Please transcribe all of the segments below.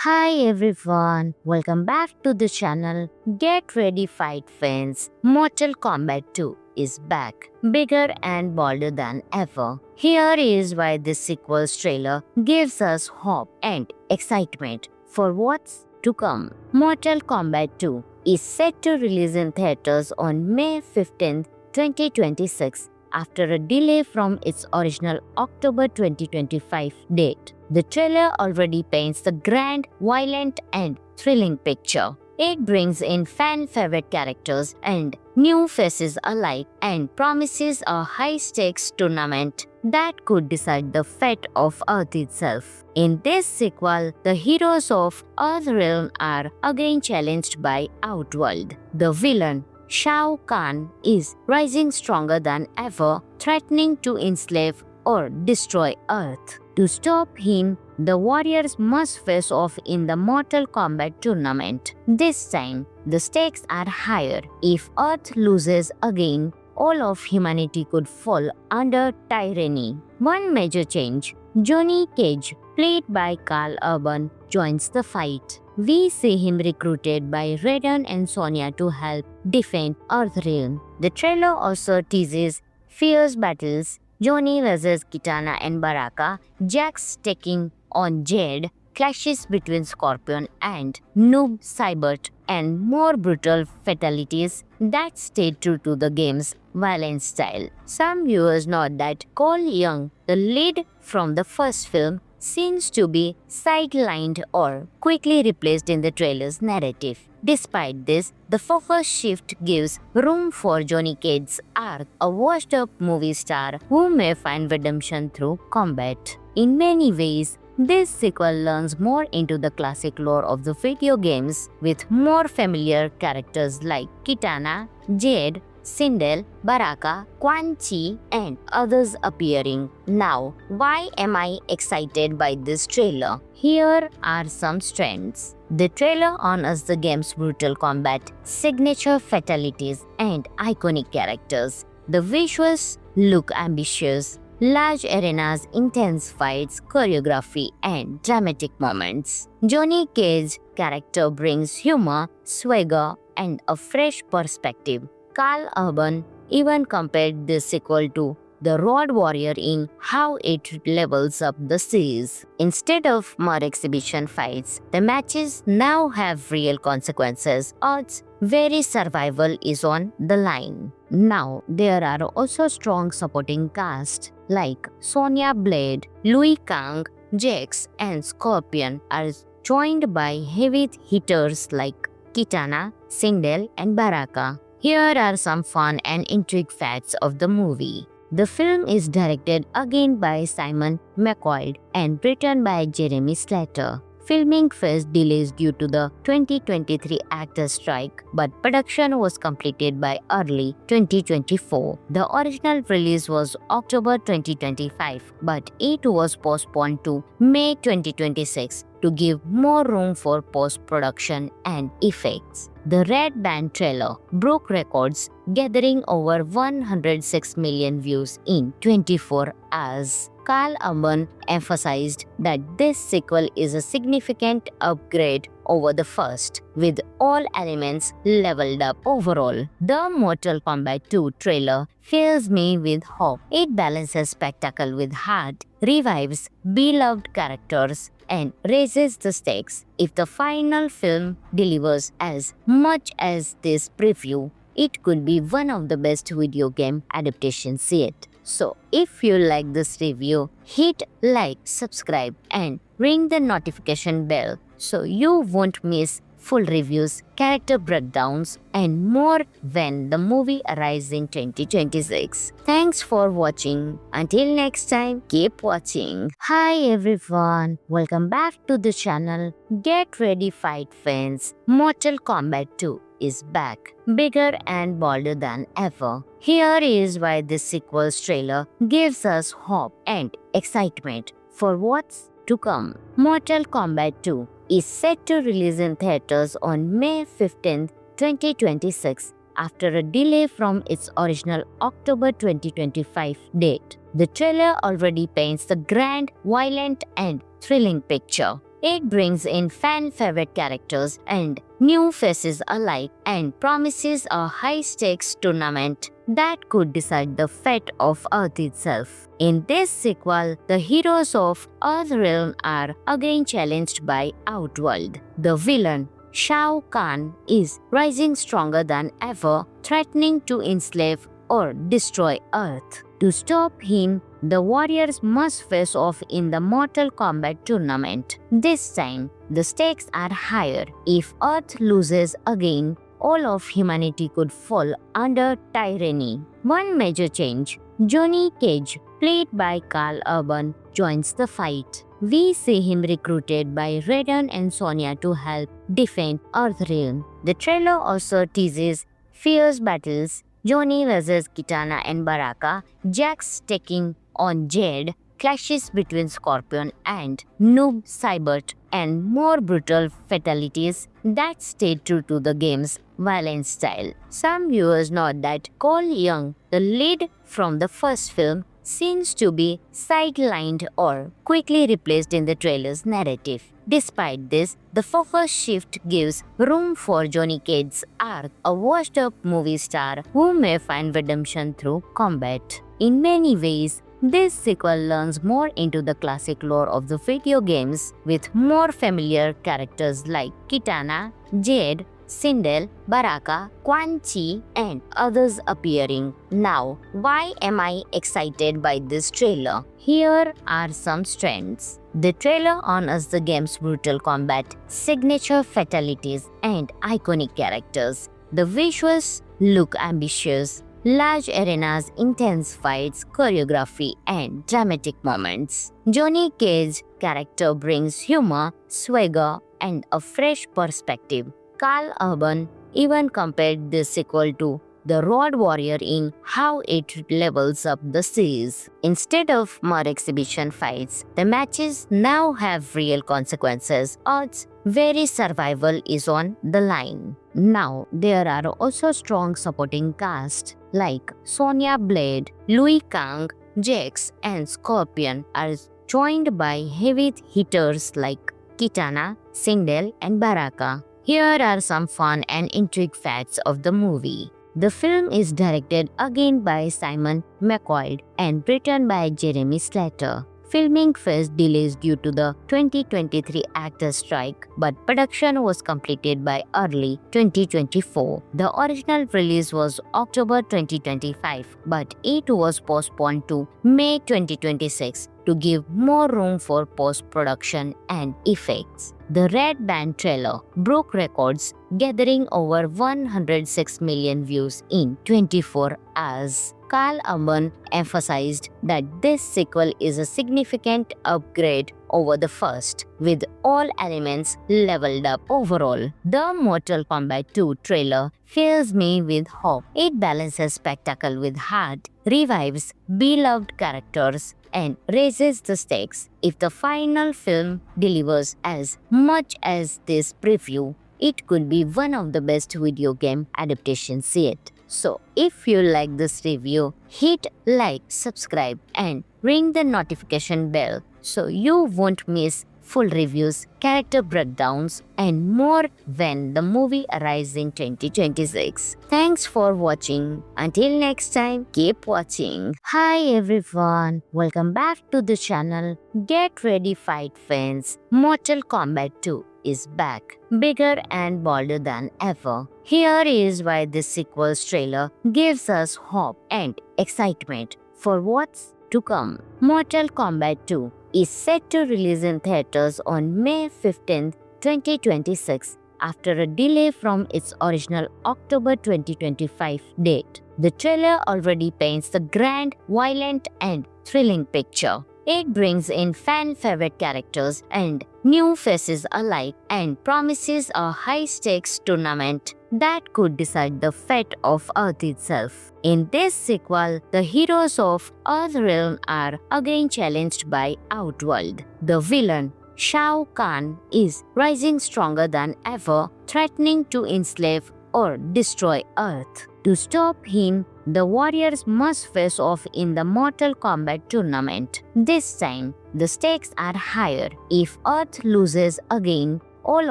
Hi everyone, welcome back to the channel. Get ready fight fans. Mortal Kombat 2 is back, bigger and bolder than ever. Here is why this sequel's trailer gives us hope and excitement for what's to come. Mortal Kombat 2 is set to release in theaters on May 15, 2026 after a delay from its original October 2025 date. The trailer already paints the grand, violent, and thrilling picture. It brings in fan-favorite characters and new faces alike and promises a high-stakes tournament that could decide the fate of Earth itself. In this sequel, the heroes of Earthrealm are again challenged by Outworld. The villain, Shao Kahn, is rising stronger than ever, threatening to enslave or destroy Earth. To stop him, the warriors must face off in the Mortal Kombat tournament. This time, the stakes are higher. If Earth loses again, all of humanity could fall under tyranny. One major change: Johnny Cage, played by Carl Urban, joins the fight. We see him recruited by Raiden and Sonya to help defend Earthrealm. The trailer also teases fierce battles: Johnny vs. Kitana and Baraka, Jax taking on Jade, clashes between Scorpion and Noob Saibot, and more brutal fatalities that stay true to the game's violent style. Some viewers note that Cole Young, the lead from the first film, seems to be sidelined or quickly replaced in the trailer's narrative. Despite this, the focus shift gives room for Johnny Cage's arc, a washed-up movie star who may find redemption through combat. In many ways, this sequel learns more into the classic lore of the video games, with more familiar characters like Kitana, Jade, Sindel, Baraka, Quan Chi, and others appearing. Now, why am I excited by this trailer? Here are some strengths. The trailer honors the game's brutal combat, signature fatalities, and iconic characters. The visuals look ambitious: large arenas, intense fights, choreography, and dramatic moments. Johnny Cage's character brings humor, swagger, and a fresh perspective. Carl Urban even compared this sequel to The Road Warrior in how it levels up the series. Instead of mere exhibition fights, the matches now have real consequences. Earth's very survival is on the line. Now, there are also strong supporting cast like Sonya Blade, Liu Kang, Jax, and Scorpion are joined by heavy hitters like Kitana, Sindel, and Baraka. Here are some fun and intrigue facts of the movie. The film is directed again by Simon McQuoid and written by Jeremy Slater. Filming faced delays due to the 2023 actors' strike, but production was completed by early 2024. The original release was October 2025, but it was postponed to May 2026 to give more room for post-production and effects. The Red Band trailer broke records, gathering over 106 million views in 24 hours. Carl Urban emphasized that this sequel is a significant upgrade over the first, with all elements leveled up overall. The Mortal Kombat 2 trailer fills me with hope. It balances spectacle with heart, revives beloved characters, and raises the stakes. If the final film delivers as much as this preview, it could be one of the best video game adaptations yet. So, if you like this review, hit like, subscribe, and ring the notification bell so you won't miss full reviews, character breakdowns, and more when the movie arrives in 2026. Thanks for watching. Until next time, keep watching. Hi everyone, welcome back to the channel. Get ready fight fans. Mortal Kombat 2 is back, bigger and bolder than ever. Here is why this sequel's trailer gives us hope and excitement for what's to come. Mortal Kombat 2 is set to release in theaters on May 15, 2026 after a delay from its original October 2025 date. The trailer already paints the grand, violent, and thrilling picture. It brings in fan-favorite characters and new faces alike and promises a high-stakes tournament that could decide the fate of Earth itself. In this sequel, the heroes of Earthrealm are again challenged by Outworld. The villain, Shao Kahn, is rising stronger than ever, threatening to enslave or destroy Earth. To stop him, the warriors must face off in the Mortal Kombat tournament. This time, the stakes are higher. If Earth loses again, all of humanity could fall under tyranny. One major change: Johnny Cage, played by Karl Urban, joins the fight. We see him recruited by Raiden and Sonya to help defend Earthrealm. The trailer also teases fierce battles: Johnny vs. Kitana and Baraka, Jax taking on Jade, clashes between Scorpion and Noob Saibot, and more brutal fatalities that stay true to the game's violent style. Some viewers note that Cole Young, the lead from the first film, seems to be sidelined or quickly replaced in the trailer's narrative. Despite this, the focus shift gives room for Johnny Cage's arc, a washed-up movie star who may find redemption through combat. In many ways, this sequel learns more into the classic lore of the video games, with more familiar characters like Kitana, Jade, Sindel, Baraka, Quan Chi, and others appearing. Now, why am I excited by this trailer? Here are some strengths. The trailer honors the game's brutal combat, signature fatalities, and iconic characters. The visuals look ambitious. Large arenas, intense fights, choreography, and dramatic moments. Johnny Cage's character brings humor, swagger, and a fresh perspective. Karl Urban even compared this sequel to The Road Warrior in how it levels up the series. Instead of mere exhibition fights, the matches now have real consequences. Earth's very survival is on the line. Now, there are also strong supporting cast like Sonya Blade, Liu Kang, Jax, and Scorpion are joined by heavy hitters like Kitana, Sindel, and Baraka. Here are some fun and intrigue facts of the movie. The film is directed again by Simon McQuoid and written by Jeremy Slater. Filming faced delays due to the 2023 actors' strike, but production was completed by early 2024. The original release was October 2025, but it was postponed to May 2026 to give more room for post-production and effects. The Red Band trailer broke records, gathering over 106 million views in 24 hours. Karl Urban emphasized that this sequel is a significant upgrade over the first, with all elements leveled up overall. The Mortal Kombat 2 trailer fills me with hope. It balances spectacle with heart, revives beloved characters, and raises the stakes. If the final film delivers as much as this preview, it could be one of the best video game adaptations yet. So, if you like this review, hit like, subscribe, and ring the notification bell so you won't miss full reviews, character breakdowns, and more when the movie arrives in 2026. Thanks for watching. Until next time, keep watching. Hi everyone, welcome back to the channel. Get ready, fight fans. Mortal Kombat 2 is back, bigger and bolder than ever. Here is why this sequel's trailer gives us hope and excitement for what's to come. Mortal Kombat 2 is set to release in theaters on May 15, 2026 after a delay from its original October 2025 date. The trailer already paints the grand, violent, and thrilling picture. It brings in fan-favorite characters and new faces alike and promises a high-stakes tournament that could decide the fate of Earth itself. In this sequel, the heroes of Earthrealm are again challenged by Outworld. The villain, Shao Kahn, is rising stronger than ever, threatening to enslave or destroy Earth. To stop him, the warriors must face off in the Mortal Kombat tournament. This time, the stakes are higher. If Earth loses again, all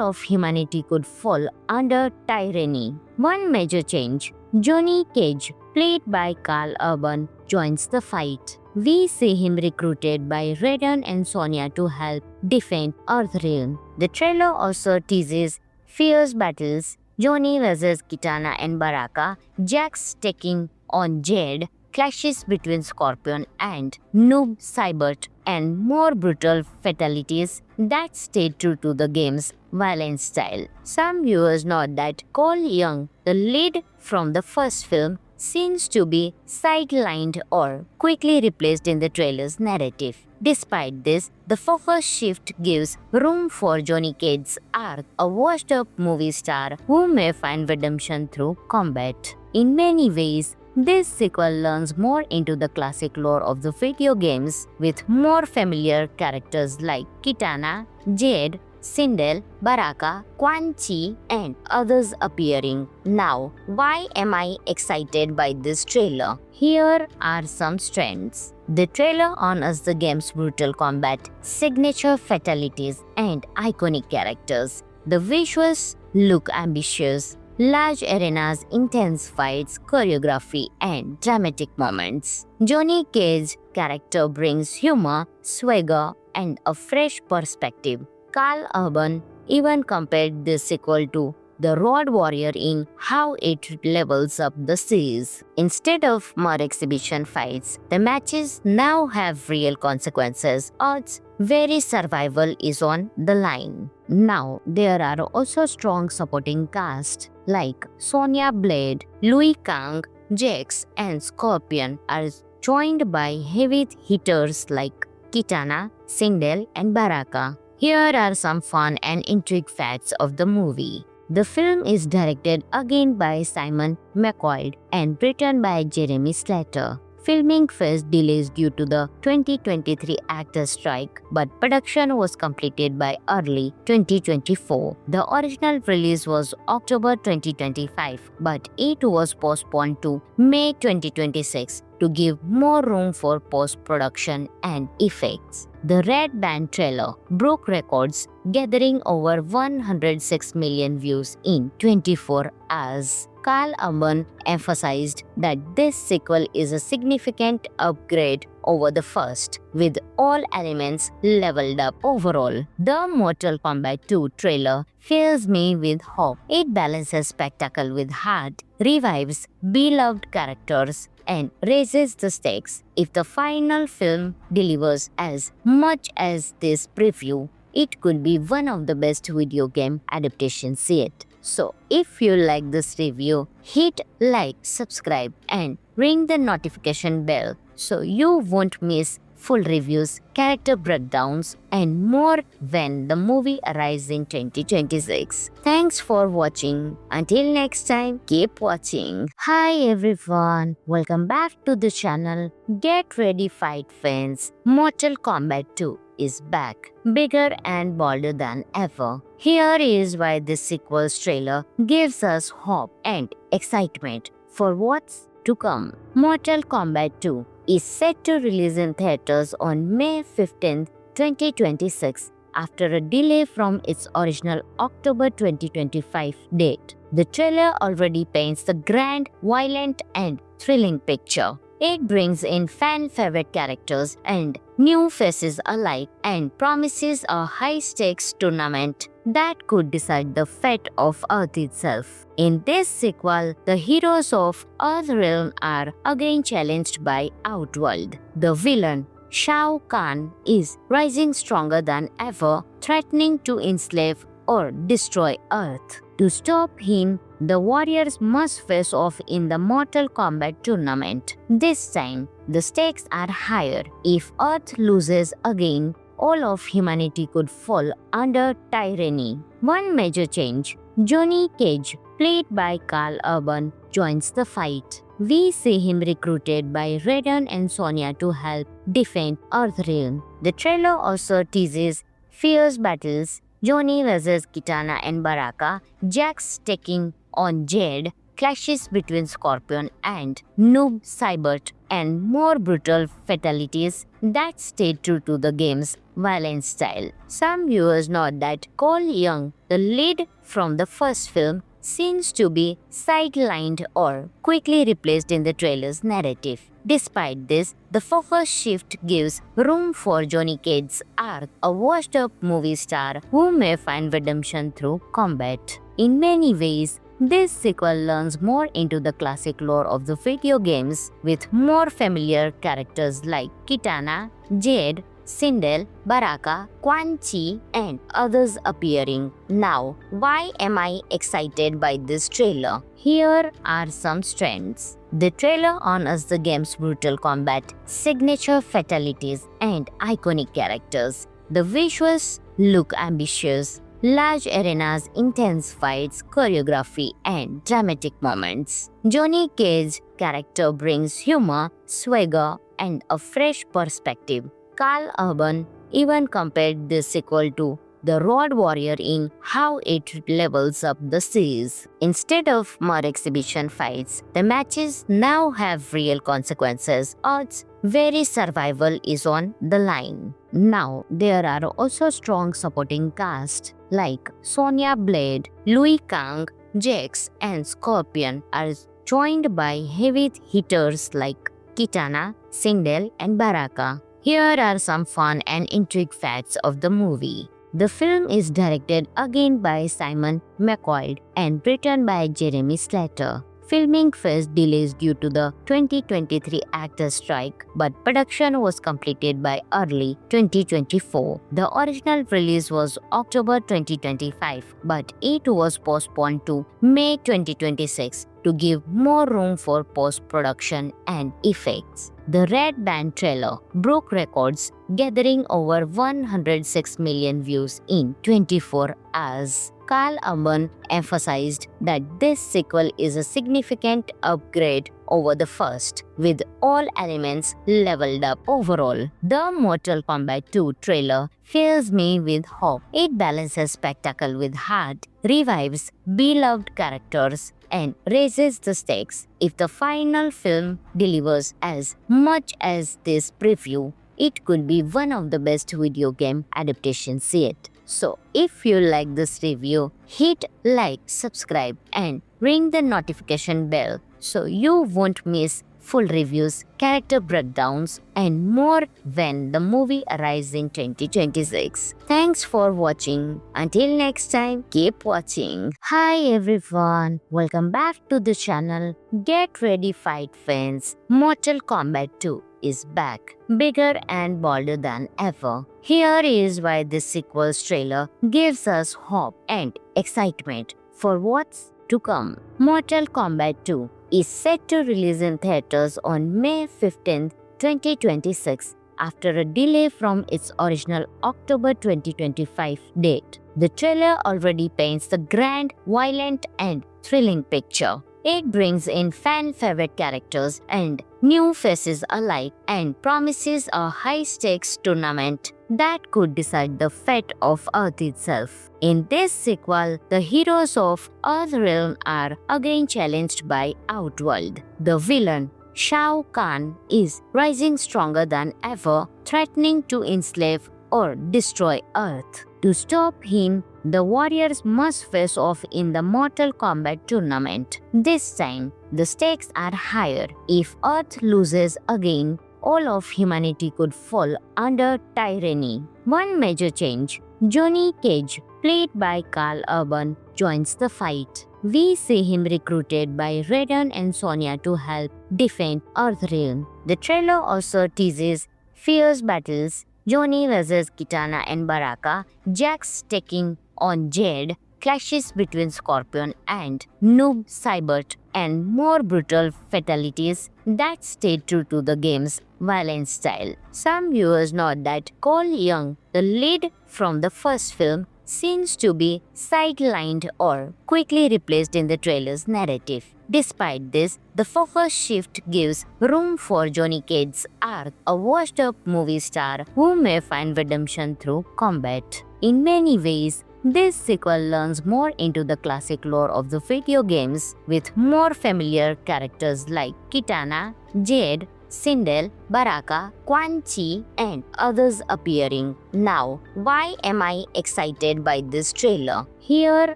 of humanity could fall under tyranny. One major change: Johnny Cage, played by Karl Urban, joins the fight. We see him recruited by Raiden and Sonya to help defend Earthrealm. The trailer also teases fierce battles: Johnny vs. Kitana and Baraka, Jax taking on Jade, clashes between Scorpion and Noob Saibot, and more brutal fatalities that stay true to the game's violent style. Some viewers note that Cole Young, the lead from the first film, seems to be sidelined or quickly replaced in the trailer's narrative. Despite this, the focus shift gives room for Johnny Cage's arc, a washed-up movie star who may find redemption through combat. In many ways, this sequel learns more into the classic lore of the video games, with more familiar characters like Kitana, Jade, Sindel, Baraka, Quan Chi, and others appearing. Now, why am I excited by this trailer? Here are some strengths. The trailer honors the game's brutal combat, signature fatalities, and iconic characters. The visuals look ambitious: large arenas, intense fights, choreography, and dramatic moments. Johnny Cage's character brings humor, swagger, and a fresh perspective. Karl Urban even compared this sequel to The Road Warrior in how it levels up the series. Instead of mere exhibition fights, the matches now have real consequences. Earth's very survival is on the line. Now, there are also strong supporting cast like Sonya Blade, Liu Kang, Jax, and Scorpion are joined by heavy hitters like Kitana, Sindel, and Baraka. Here are some fun and intrigue facts of the movie. The film is directed again by Simon McQuoid and written by Jeremy Slater. Filming faced delays due to the 2023 actors' strike, but production was completed by early 2024. The original release was October 2025, but it was postponed to May 2026 to give more room for post-production and effects. The Red Band trailer broke records, gathering over 106 million views in 24 hours. Karl Urban emphasized that this sequel is a significant upgrade over the first, with all elements leveled up. Overall, the Mortal Kombat 2 trailer fills me with hope. It balances spectacle with heart, revives beloved characters, and raises the stakes. If the final film delivers as much as this preview, it could be one of the best video game adaptations yet. So, if you like this review, hit like, subscribe, and ring the notification bell so you won't miss full reviews, character breakdowns, and more when the movie arrives in 2026. Thanks for watching. Until next time, keep watching. Hi everyone, welcome back to the channel. Get ready, fight fans. Mortal Kombat 2 is back, bigger and bolder than ever. Here is why this sequel's trailer gives us hope and excitement for what's to come. Mortal Kombat 2 is set to release in theaters on May 15, 2026 after a delay from its original October 2025 date. The trailer already paints the grand, violent, and thrilling picture. It brings in fan-favorite characters and new faces alike and promises a high-stakes tournament that could decide the fate of Earth itself. In this sequel, the heroes of Earthrealm are again challenged by Outworld. The villain, Shao Kahn, is rising stronger than ever, threatening to enslave or destroy Earth. To stop him, the warriors must face off in the Mortal Kombat tournament. This time, the stakes are higher. If Earth loses again, all of humanity could fall under tyranny. One major change: Johnny Cage, played by Karl Urban, joins the fight. We see him recruited by Raiden and Sonya to help defend Earthrealm. The trailer also teases fierce battles: Johnny vs. Kitana and Baraka, Jax taking on Jade, clashes between Scorpion and Noob Saibot, and more brutal fatalities that stay true to the game's violent style. Some viewers note that Cole Young, the lead from the first film, seems to be sidelined or quickly replaced in the trailer's narrative. Despite this, the focus shift gives room for Johnny Cage's arc, a washed-up movie star who may find redemption through combat. In many ways, this sequel learns more into the classic lore of the video games with more familiar characters like Kitana, Jade, Sindel, Baraka, Quan Chi, and others appearing. Now, why am I excited by this trailer? Here are some strengths. The trailer honors the game's brutal combat, signature fatalities, and iconic characters. The visuals look ambitious. Large arenas, intense fights, choreography, and dramatic moments. Johnny Cage's character brings humor, swagger, and a fresh perspective. Carl Urban even compared this sequel to The Road Warrior in how it levels up the series. Instead of mere exhibition fights, the matches now have real consequences. Odds very survival is on the line. Now, there are also strong supporting cast like Sonya Blade, Louis Kang, Jax, and Scorpion are joined by heavy hitters like Kitana, Sindel, and Baraka. Here are some fun and intrigue facts of the movie. The film is directed again by Simon McQuoid and written by Jeremy Slater. Filming faced delays due to the 2023 actors' strike, but production was completed by early 2024. The original release was October 2025, but it was postponed to May 2026 to give more room for post-production and effects. The Red Band trailer broke records, gathering over 106 million views in 24 hours. Carl Urban emphasized that this sequel is a significant upgrade over the first, with all elements leveled up overall. The Mortal Kombat 2 trailer fills me with hope. It balances spectacle with heart, revives beloved characters, and raises the stakes. If the final film delivers as much as this preview, it could be one of the best video game adaptations yet. So, if you like this review, hit like, subscribe, and ring the notification bell so you won't miss full reviews, character breakdowns, and more when the movie arrives in 2026. Thanks for watching. Until next time, keep watching. Hi everyone, welcome back to the channel. Get ready, fight fans. Mortal Kombat 2 is back, bigger and bolder than ever. Here is why this sequel's trailer gives us hope and excitement for what's to come. Mortal Kombat 2 is set to release in theaters on May 15, 2026 after a delay from its original October 2025 date. The trailer already paints the grand, violent, and thrilling picture. It brings in fan-favorite characters and new faces alike and promises a high-stakes tournament that could decide the fate of Earth itself. In this sequel, the heroes of Earthrealm are again challenged by Outworld. The villain, Shao Kahn, is rising stronger than ever, threatening to enslave or destroy Earth. To stop him, the warriors must face off in the Mortal Kombat tournament. This time, the stakes are higher. If Earth loses again, all of humanity could fall under tyranny. One major change: Johnny Cage, played by Carl Urban, joins the fight. We see him recruited by Raiden and Sonya to help defend Earthrealm. The trailer also teases fierce battles: Johnny vs. Kitana and Baraka, Jax taking on Jade, clashes between Scorpion and Noob Saibot, and more brutal fatalities that stay true to the game's violent style. Some viewers note that Cole Young, the lead from the first film, seems to be sidelined or quickly replaced in the trailer's narrative. Despite this, the focus shift gives room for Johnny Cage's arc, a washed-up movie star who may find redemption through combat. In many ways, This sequel learns more into the classic lore of the video games with more familiar characters like Kitana, Jade, Sindel, Baraka, Quan Chi, and others appearing. Now, why am I excited by this trailer? Here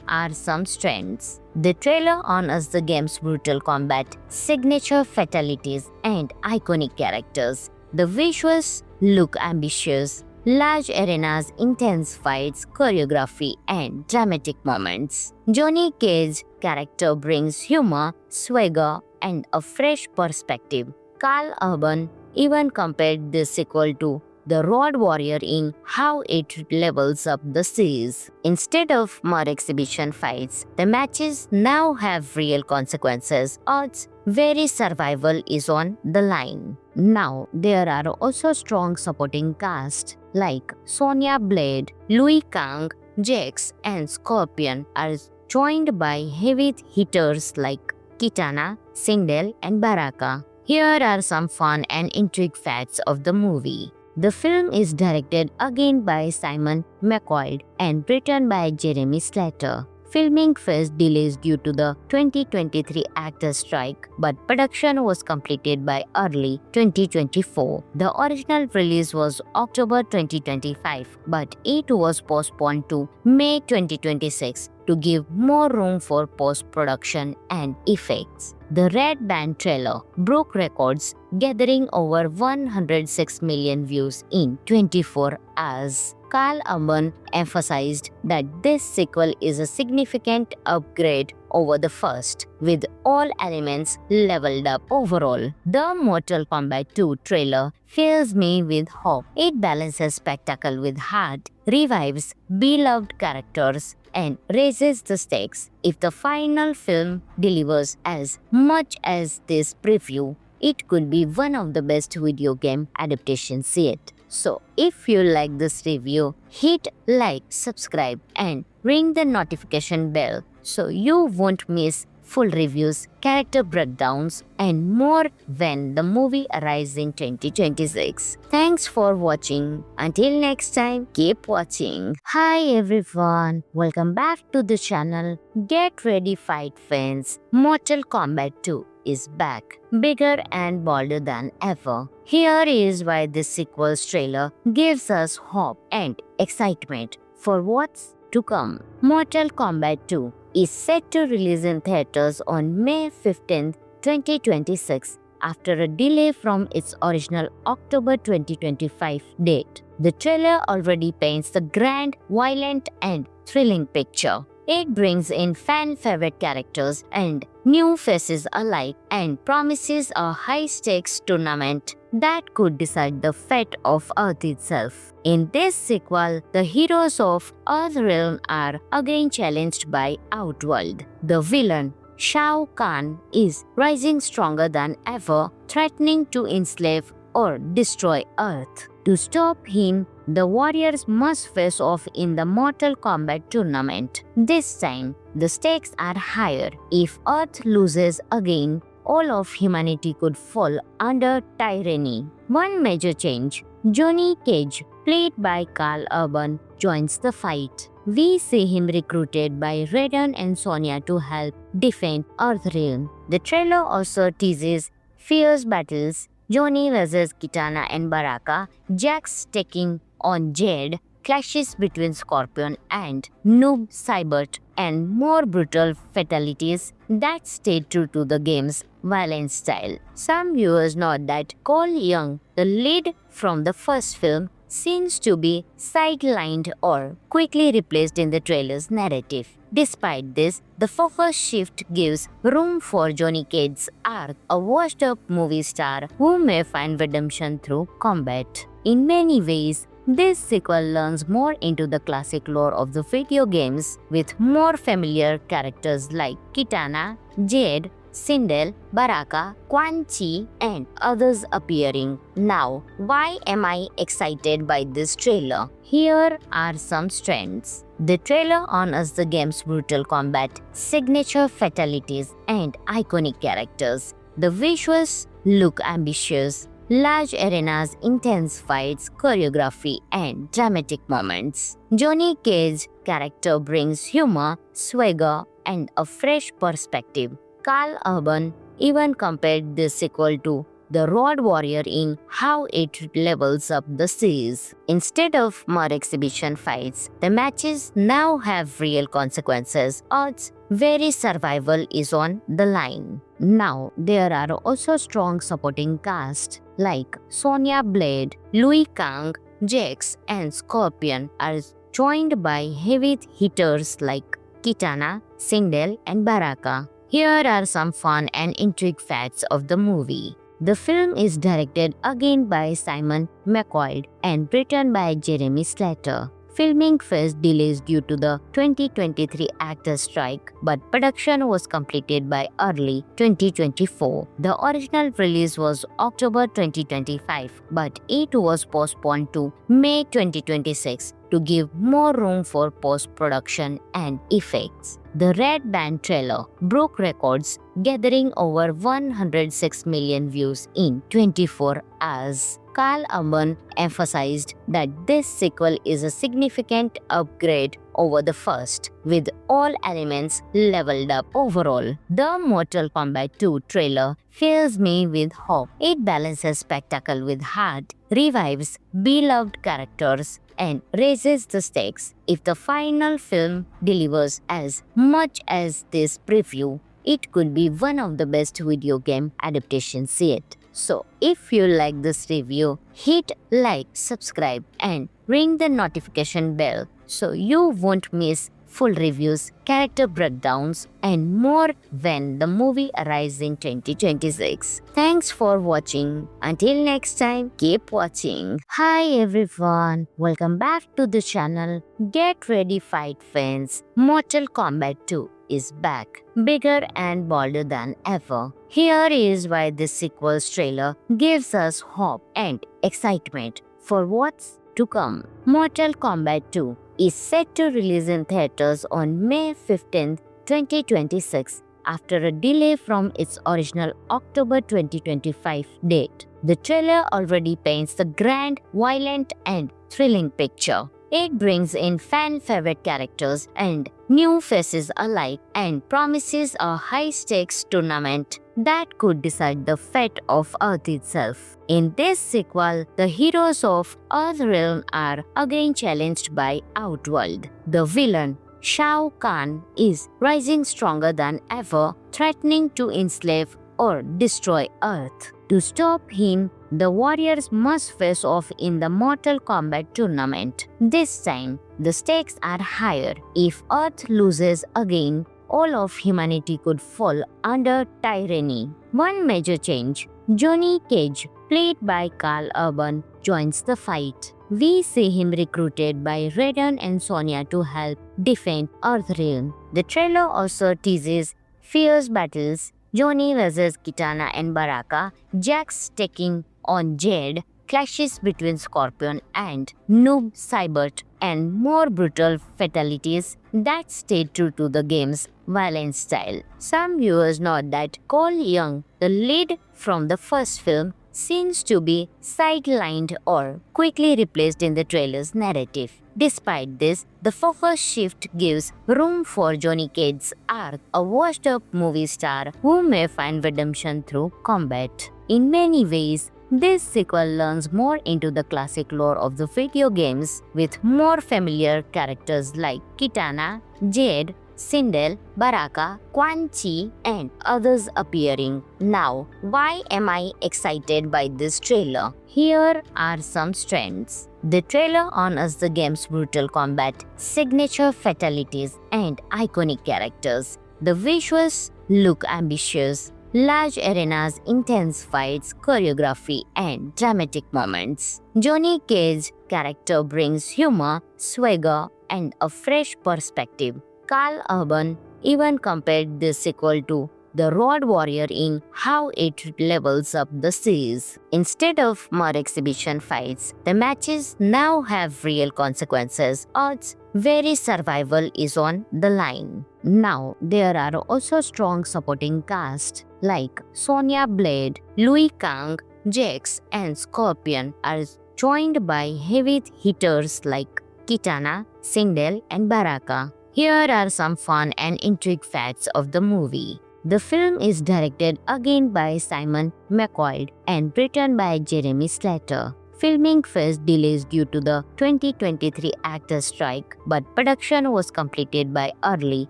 are some strengths. The trailer honors the game's brutal combat, signature fatalities, and iconic characters. The visuals look ambitious. Large arenas, intense fights, choreography, and dramatic moments. Johnny Cage's character brings humor, swagger, and a fresh perspective. Carl Urban even compared this sequel to The Road Warrior in how it levels up the series. Instead of mere exhibition fights, the matches now have real consequences. Odds very survival is on the line. Now, there are also strong supporting cast like Sonya Blade, Louis Kang, Jax, and Scorpion are joined by heavy hitters like Kitana, Sindel, and Baraka. Here are some fun and intrigue facts of the movie. The film is directed again by Simon McQuoid and written by Jeremy Slater. Filming faced delays due to the 2023 actors' strike, but production was completed by early 2024. The original release was October 2025, but it was postponed to May 2026 to give more room for post-production and effects. The Red Band trailer broke records, gathering over 106 million views in 24 hours. Carl Urban emphasized that this sequel is a significant upgrade over the first, with all elements leveled up overall. The Mortal Kombat 2 trailer fills me with hope. It balances spectacle with heart, revives beloved characters, and raises the stakes. If the final film delivers as much as this preview, it could be one of the best video game adaptations yet. So, if you like this review, hit like, subscribe, and ring the notification bell so you won't miss full reviews, character breakdowns, and more when the movie arrives in 2026. Thanks for watching. Until next time, keep watching. Hi everyone, welcome back to the channel. Get ready, fight fans. Mortal Kombat 2 is back, bigger and bolder than ever. Here is why this sequel's trailer gives us hope and excitement for what's to come. Mortal Kombat 2 is set to release in theaters on May 15, 2026 after a delay from its original October 2025 date. The trailer already paints the grand, violent, and thrilling picture. It brings in fan-favorite characters and new faces alike and promises a high-stakes tournament that could decide the fate of Earth itself. In this sequel, the heroes of Earthrealm are again challenged by Outworld. The villain, Shao Kahn, is rising stronger than ever, threatening to enslave or destroy Earth. To stop him, the warriors must face off in the Mortal Kombat tournament. This time, the stakes are higher. If Earth loses again, all of humanity could fall under tyranny. One major change: Johnny Cage, played by Carl Urban, joins the fight. We see him recruited by Raiden and Sonya to help defend Earthrealm. The trailer also teases fierce battles: Johnny vs. Kitana and Baraka, Jax taking on Jade, clashes between Scorpion and Noob Saibot, and more brutal fatalities that stay true to the game's violent style. Some viewers note that Cole Young, the lead from the first film, seems to be sidelined or quickly replaced in the trailer's narrative. Despite this, the focus shift gives room for Johnny Cage's arc, a washed-up movie star who may find redemption through combat. In many ways, this sequel learns more into the classic lore of the video games with more familiar characters like Kitana, Jade, Sindel, Baraka, Quan Chi, and others appearing. Now, why am I excited by this trailer? Here are some strengths. The trailer honors the game's brutal combat, signature fatalities, and iconic characters. The visuals look ambitious. Large arenas, intense fights, choreography, and dramatic moments. Johnny Cage's character brings humor, swagger, and a fresh perspective. Karl Urban even compared this sequel to The Road Warrior in how it levels up the series. Instead of mere exhibition fights, the matches now have real consequences. Odds very survival is on the line. Now, there are also strong supporting cast like Sonya Blade, Louis Kang, Jax, and Scorpion are joined by heavy hitters like Kitana, Sindel, and Baraka. Here are some fun and intrigue facts of the movie. The film is directed again by Simon McQuoid and written by Jeremy Slater. Filming faced delays due to the 2023 actors' strike, but production was completed by early 2024. The original release was October 2025, but it was postponed to May 2026 to give more room for post-production and effects. The Red Band trailer broke records, gathering over 106 million views in 24 hours. Karl Urban emphasized that this sequel is a significant upgrade over the first, with all elements leveled up overall. The Mortal Kombat 2 trailer fills me with hope. It balances spectacle with heart, revives beloved characters, and raises the stakes. If the final film delivers as much as this preview, it could be one of the best video game adaptations yet. So, if you like this review, hit like, subscribe, and ring the notification bell so you won't miss full reviews, character breakdowns, and more when the movie arrives in 2026. Thanks for watching. Until next time, keep watching. Hi everyone, welcome back to the channel. Get ready, fight fans. Mortal Kombat 2 is back, bigger and bolder than ever. Here is why this sequel's trailer gives us hope and excitement for what's to come. Mortal Kombat 2 is set to release in theaters on May 15, 2026 after a delay from its original October 2025 date. The trailer already paints the grand, violent, and thrilling picture. It brings in fan-favorite characters and new faces alike and promises a high-stakes tournament that could decide the fate of Earth itself. In this sequel, the heroes of Earthrealm are again challenged by Outworld. The villain, Shao Kahn, is rising stronger than ever, threatening to enslave or destroy Earth. To stop him, the warriors must face off in the Mortal Kombat tournament. This time, the stakes are higher. If Earth loses again, all of humanity could fall under tyranny. One major change: Johnny Cage, played by Karl Urban, joins the fight. We see him recruited by Raiden and Sonya to help defend Earthrealm. The trailer also teases fierce battles: Johnny vs Kitana and Baraka, Jax taking on Jade, clashes between Scorpion and Noob Saibot, and more brutal fatalities that stay true to the game's violent style. Some viewers note that Cole Young, the lead from the first film, seems to be sidelined or quickly replaced in the trailer's narrative. Despite this, the focus shift gives room for Johnny Cage's arc, a washed-up movie star who may find redemption through combat. In many ways, this sequel learns more into the classic lore of the video games, with more familiar characters like Kitana, Jade, Sindel, Baraka, Quan Chi, and others appearing. Now, why am I excited by this trailer? Here are some strengths. The trailer honors the game's brutal combat, signature fatalities, and iconic characters. The visuals look ambitious. Large arenas, intense fights, choreography, and dramatic moments. Johnny Cage's character brings humor, swagger, and a fresh perspective. Karl Urban even compared this sequel to The Road Warrior in how it levels up the series. Instead of mere exhibition fights, the matches now have real consequences. Odds very survival is on the line. Now, there are also strong supporting cast like Sonya Blade, Louis Kang, Jax, and Scorpion are joined by heavy hitters like Kitana, Sindel, and Baraka. Here are some fun and intrigue facts of the movie. The film is directed again by Simon McQuoid and written by Jeremy Slater. Filming faced delays due to the 2023 actors' strike, but production was completed by early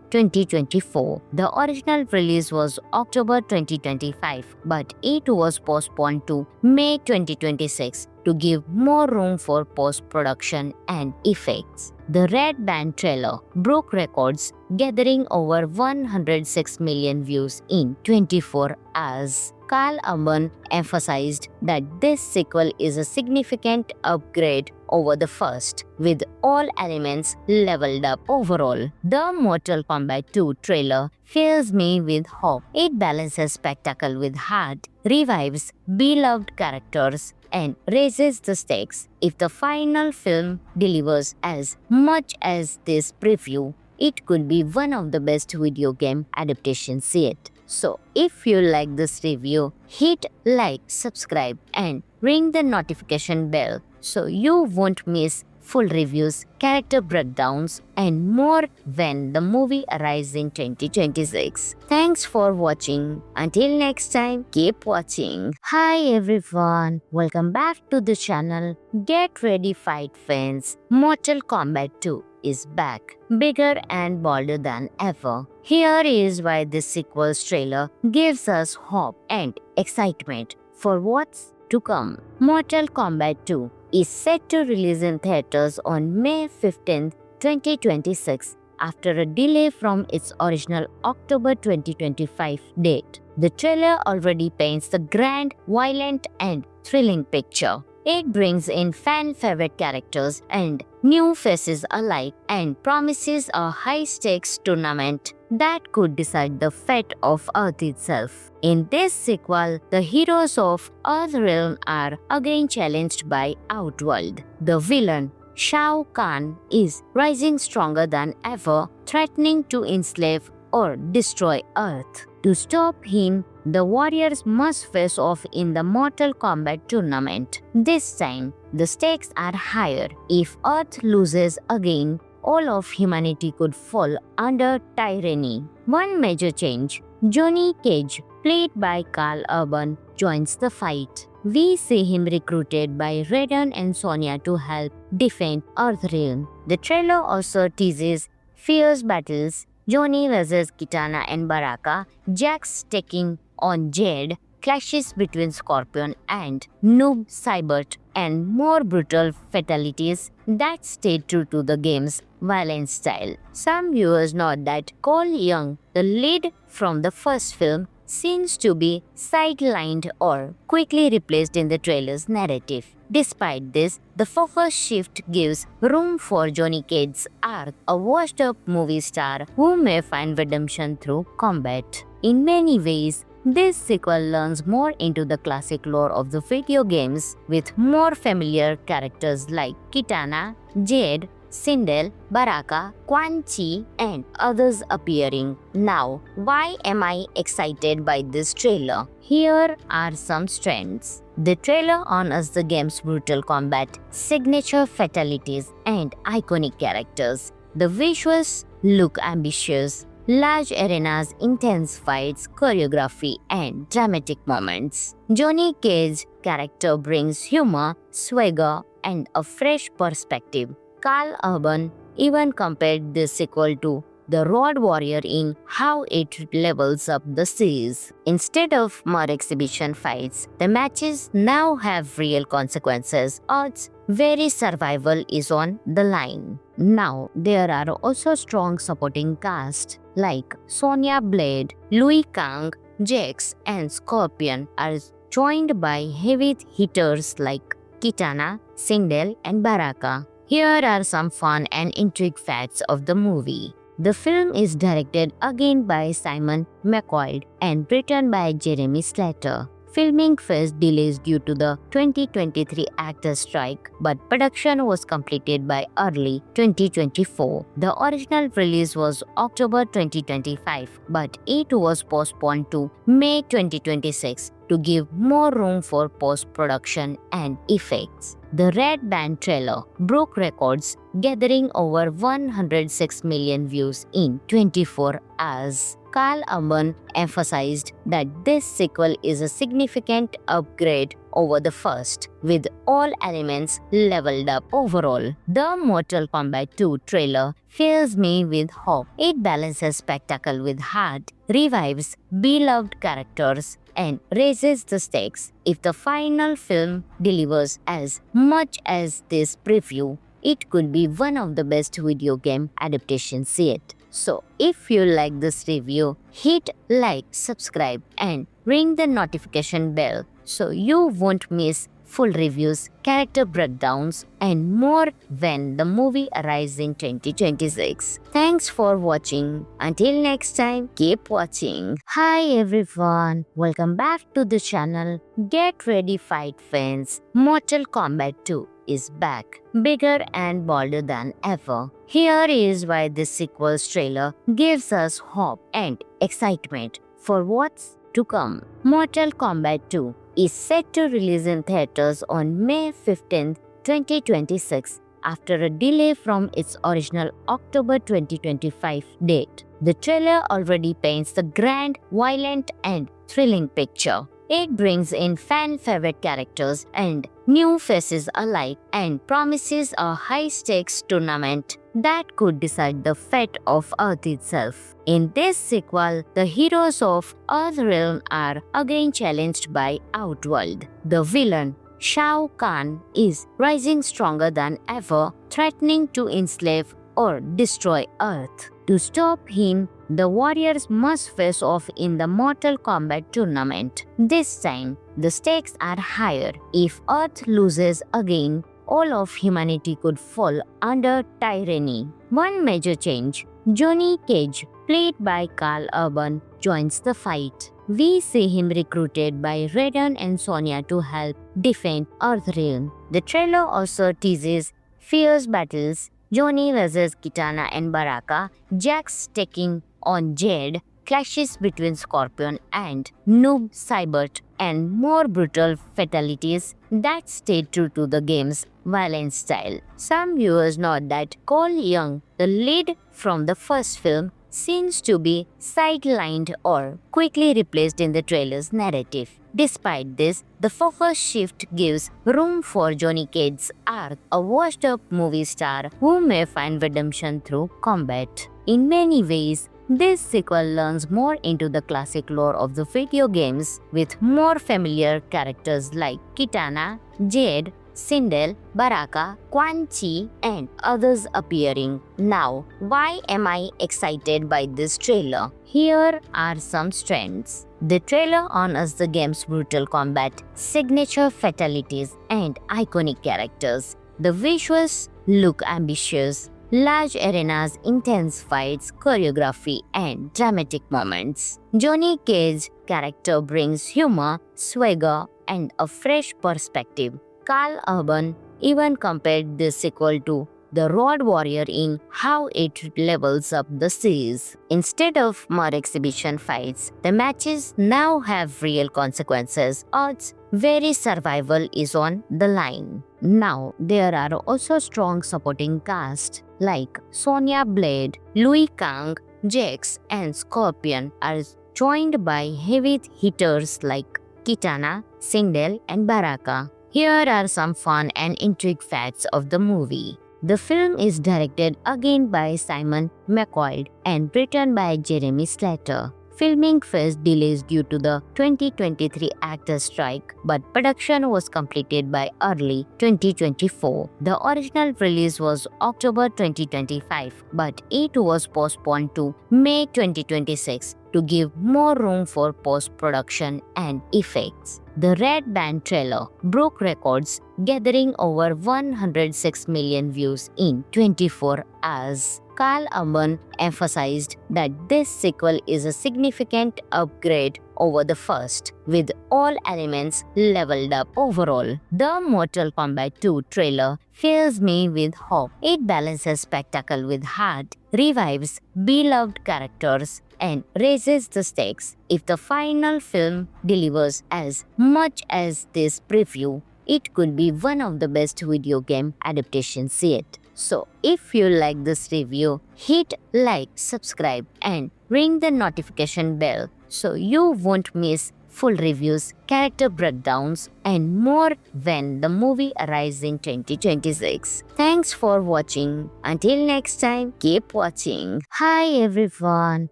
2024. The original release was October 2025, but it was postponed to May 2026 to give more room for post-production and effects. The Red Band trailer broke records, gathering over 106 million views in 24 hours. Karl Urban emphasized that this sequel is a significant upgrade over the first, with all elements leveled up overall. The Mortal Kombat 2 trailer fills me with hope. It balances spectacle with heart, revives beloved characters, and raises the stakes. If the final film delivers as much as this preview, it could be one of the best video game adaptations yet. So, if you like this review, hit like, subscribe, and ring the notification bell so you won't miss full reviews, character breakdowns, and more when the movie arrives in 2026. Thanks for watching. Until next time, keep watching. Hi everyone, welcome back to the channel. Get ready, fight fans. Mortal Kombat 2 is back, bigger and bolder than ever. Here is why this sequel's trailer gives us hope and excitement for what's to come. Mortal Kombat 2 is set to release in theaters on May 15, 2026 after a delay from its original October 2025 date. The trailer already paints the grand, violent and thrilling picture. It brings in fan-favorite characters and new faces alike and promises a high-stakes tournament that could decide the fate of Earth itself. In this sequel, the heroes of Earthrealm are again challenged by Outworld. The villain, Shao Kahn, is rising stronger than ever, threatening to enslave or destroy Earth. To stop him, the warriors must face off in the Mortal Kombat tournament. This time, the stakes are higher. If Earth loses again, all of humanity could fall under tyranny. One major change: Johnny Cage, played by Karl Urban, joins the fight. We see him recruited by Raiden and Sonya to help defend Earthrealm. The trailer also teases fierce battles: Johnny vs. Kitana and Baraka, Jax taking on Jade, clashes between Scorpion and Noob Saibot, and more brutal fatalities that stay true to the game's violent style. Some viewers note that Cole Young, the lead from the first film, seems to be sidelined or quickly replaced in the trailer's narrative. Despite this, the focus shift gives room for Johnny Cage's arc, a washed-up movie star who may find redemption through combat. In many ways, this sequel learns more into the classic lore of the video games, with more familiar characters like Kitana, Jade, Sindel, Baraka, Quan Chi, and others appearing. Now, why am I excited by this trailer? Here are some strengths. The trailer honors the game's brutal combat, signature fatalities, and iconic characters. The visuals look ambitious. Large arenas, intense fights, choreography, and dramatic moments. Johnny Cage's character brings humor, swagger, and a fresh perspective. Karl Urban even compared this sequel to The Road Warrior in how it levels up the series. Instead of mere exhibition fights, the matches now have real consequences. Earth's very survival is on the line. Now, there are also strong supporting cast like Sonya Blade, Liu Kang, Jax, and Scorpion are joined by heavy hitters like Kitana, Sindel, and Baraka. Here are some fun and intrigue facts of the movie. The film is directed again by Simon McQuoid and written by Jeremy Slater. Filming faced delays due to the 2023 actors' strike, but production was completed by early 2024. The original release was October 2025, but it was postponed to May 2026 to give more room for post-production and effects. The Red Band trailer broke records, gathering over 106 million views in 24 hours. Karl Urban emphasized that this sequel is a significant upgrade over the first, with all elements leveled up overall. The Mortal Kombat 2 trailer fills me with hope. It balances spectacle with heart, revives beloved characters, and raises the stakes. If the final film delivers as much as this preview, it could be one of the best video game adaptations yet. So, if you like this review, hit like, subscribe, and ring the notification bell so you won't miss full reviews, character breakdowns, and more when the movie arrives in 2026. Thanks for watching. Until next time, keep watching. Hi everyone, welcome back to the channel. Get ready, fight fans. Mortal Kombat 2 is back, bigger and bolder than ever. Here is why this sequel's trailer gives us hope and excitement for what's to come. Mortal Kombat 2 is set to release in theaters on May 15, 2026 after a delay from its original October 2025 date. The trailer already paints the grand, violent, and thrilling picture. It brings in fan-favorite characters and new faces alike and promises a high-stakes tournament that could decide the fate of Earth itself. In this sequel, the heroes of Earthrealm are again challenged by Outworld. The villain, Shao Kahn, is rising stronger than ever, threatening to enslave or destroy Earth. To stop him, the warriors must face off in the Mortal Kombat tournament. This time, the stakes are higher. If Earth loses again, all of humanity could fall under tyranny. One major change: Johnny Cage, played by Karl Urban, joins the fight. We see him recruited by Raiden and Sonya to help defend Earthrealm. The trailer also teases fierce battles: Johnny vs. Kitana and Baraka, Jax taking on Jade, clashes between Scorpion and Noob Saibot, and more brutal fatalities that stay true to the game's violent style. Some viewers note that Cole Young, the lead from the first film, seems to be sidelined or quickly replaced in the trailer's narrative. Despite this, the focus shift gives room for Johnny Cage's arc, a washed-up movie star who may find redemption through combat. In many ways, this sequel learns more into the classic lore of the video games, with more familiar characters like Kitana, Jade, Sindel, Baraka, Quan Chi, and others appearing. Now, why am I excited by this trailer? Here are some strengths. The trailer honors the game's brutal combat, signature fatalities, and iconic characters. The visuals look ambitious. Large arenas, intense fights, choreography, and dramatic moments. Johnny Cage's character brings humor, swagger, and a fresh perspective. Karl Urban even compared this sequel to The Road Warrior in how it levels up the series. Instead of mere exhibition fights, the matches now have real consequences. Earth's very survival is on the line. Now, there are also strong supporting cast like Sonya Blade, Liu Kang, Jax, and Scorpion are joined by heavy hitters like Kitana, Sindel, and Baraka. Here are some fun and intrigue facts of the movie. The film is directed again by Simon McQuoid and written by Jeremy Slater. Filming faced delays due to the 2023 actors' strike, but production was completed by early 2024. The original release was October 2025, but it was postponed to May 2026 to give more room for post-production and effects. The Red Band trailer broke records, gathering over 106 million views in 24 hours. Karl Urban emphasized that this sequel is a significant upgrade over the first, with all elements leveled up overall. The Mortal Kombat 2 trailer fills me with hope. It balances spectacle with heart, revives beloved characters, and raises the stakes. If the final film delivers as much as this preview, it could be one of the best video game adaptations yet. So, if you like this review, hit like, subscribe, and ring the notification bell so you won't miss full reviews, character breakdowns, and more when the movie arrives in 2026. Thanks for watching. Until next time, keep watching. Hi everyone,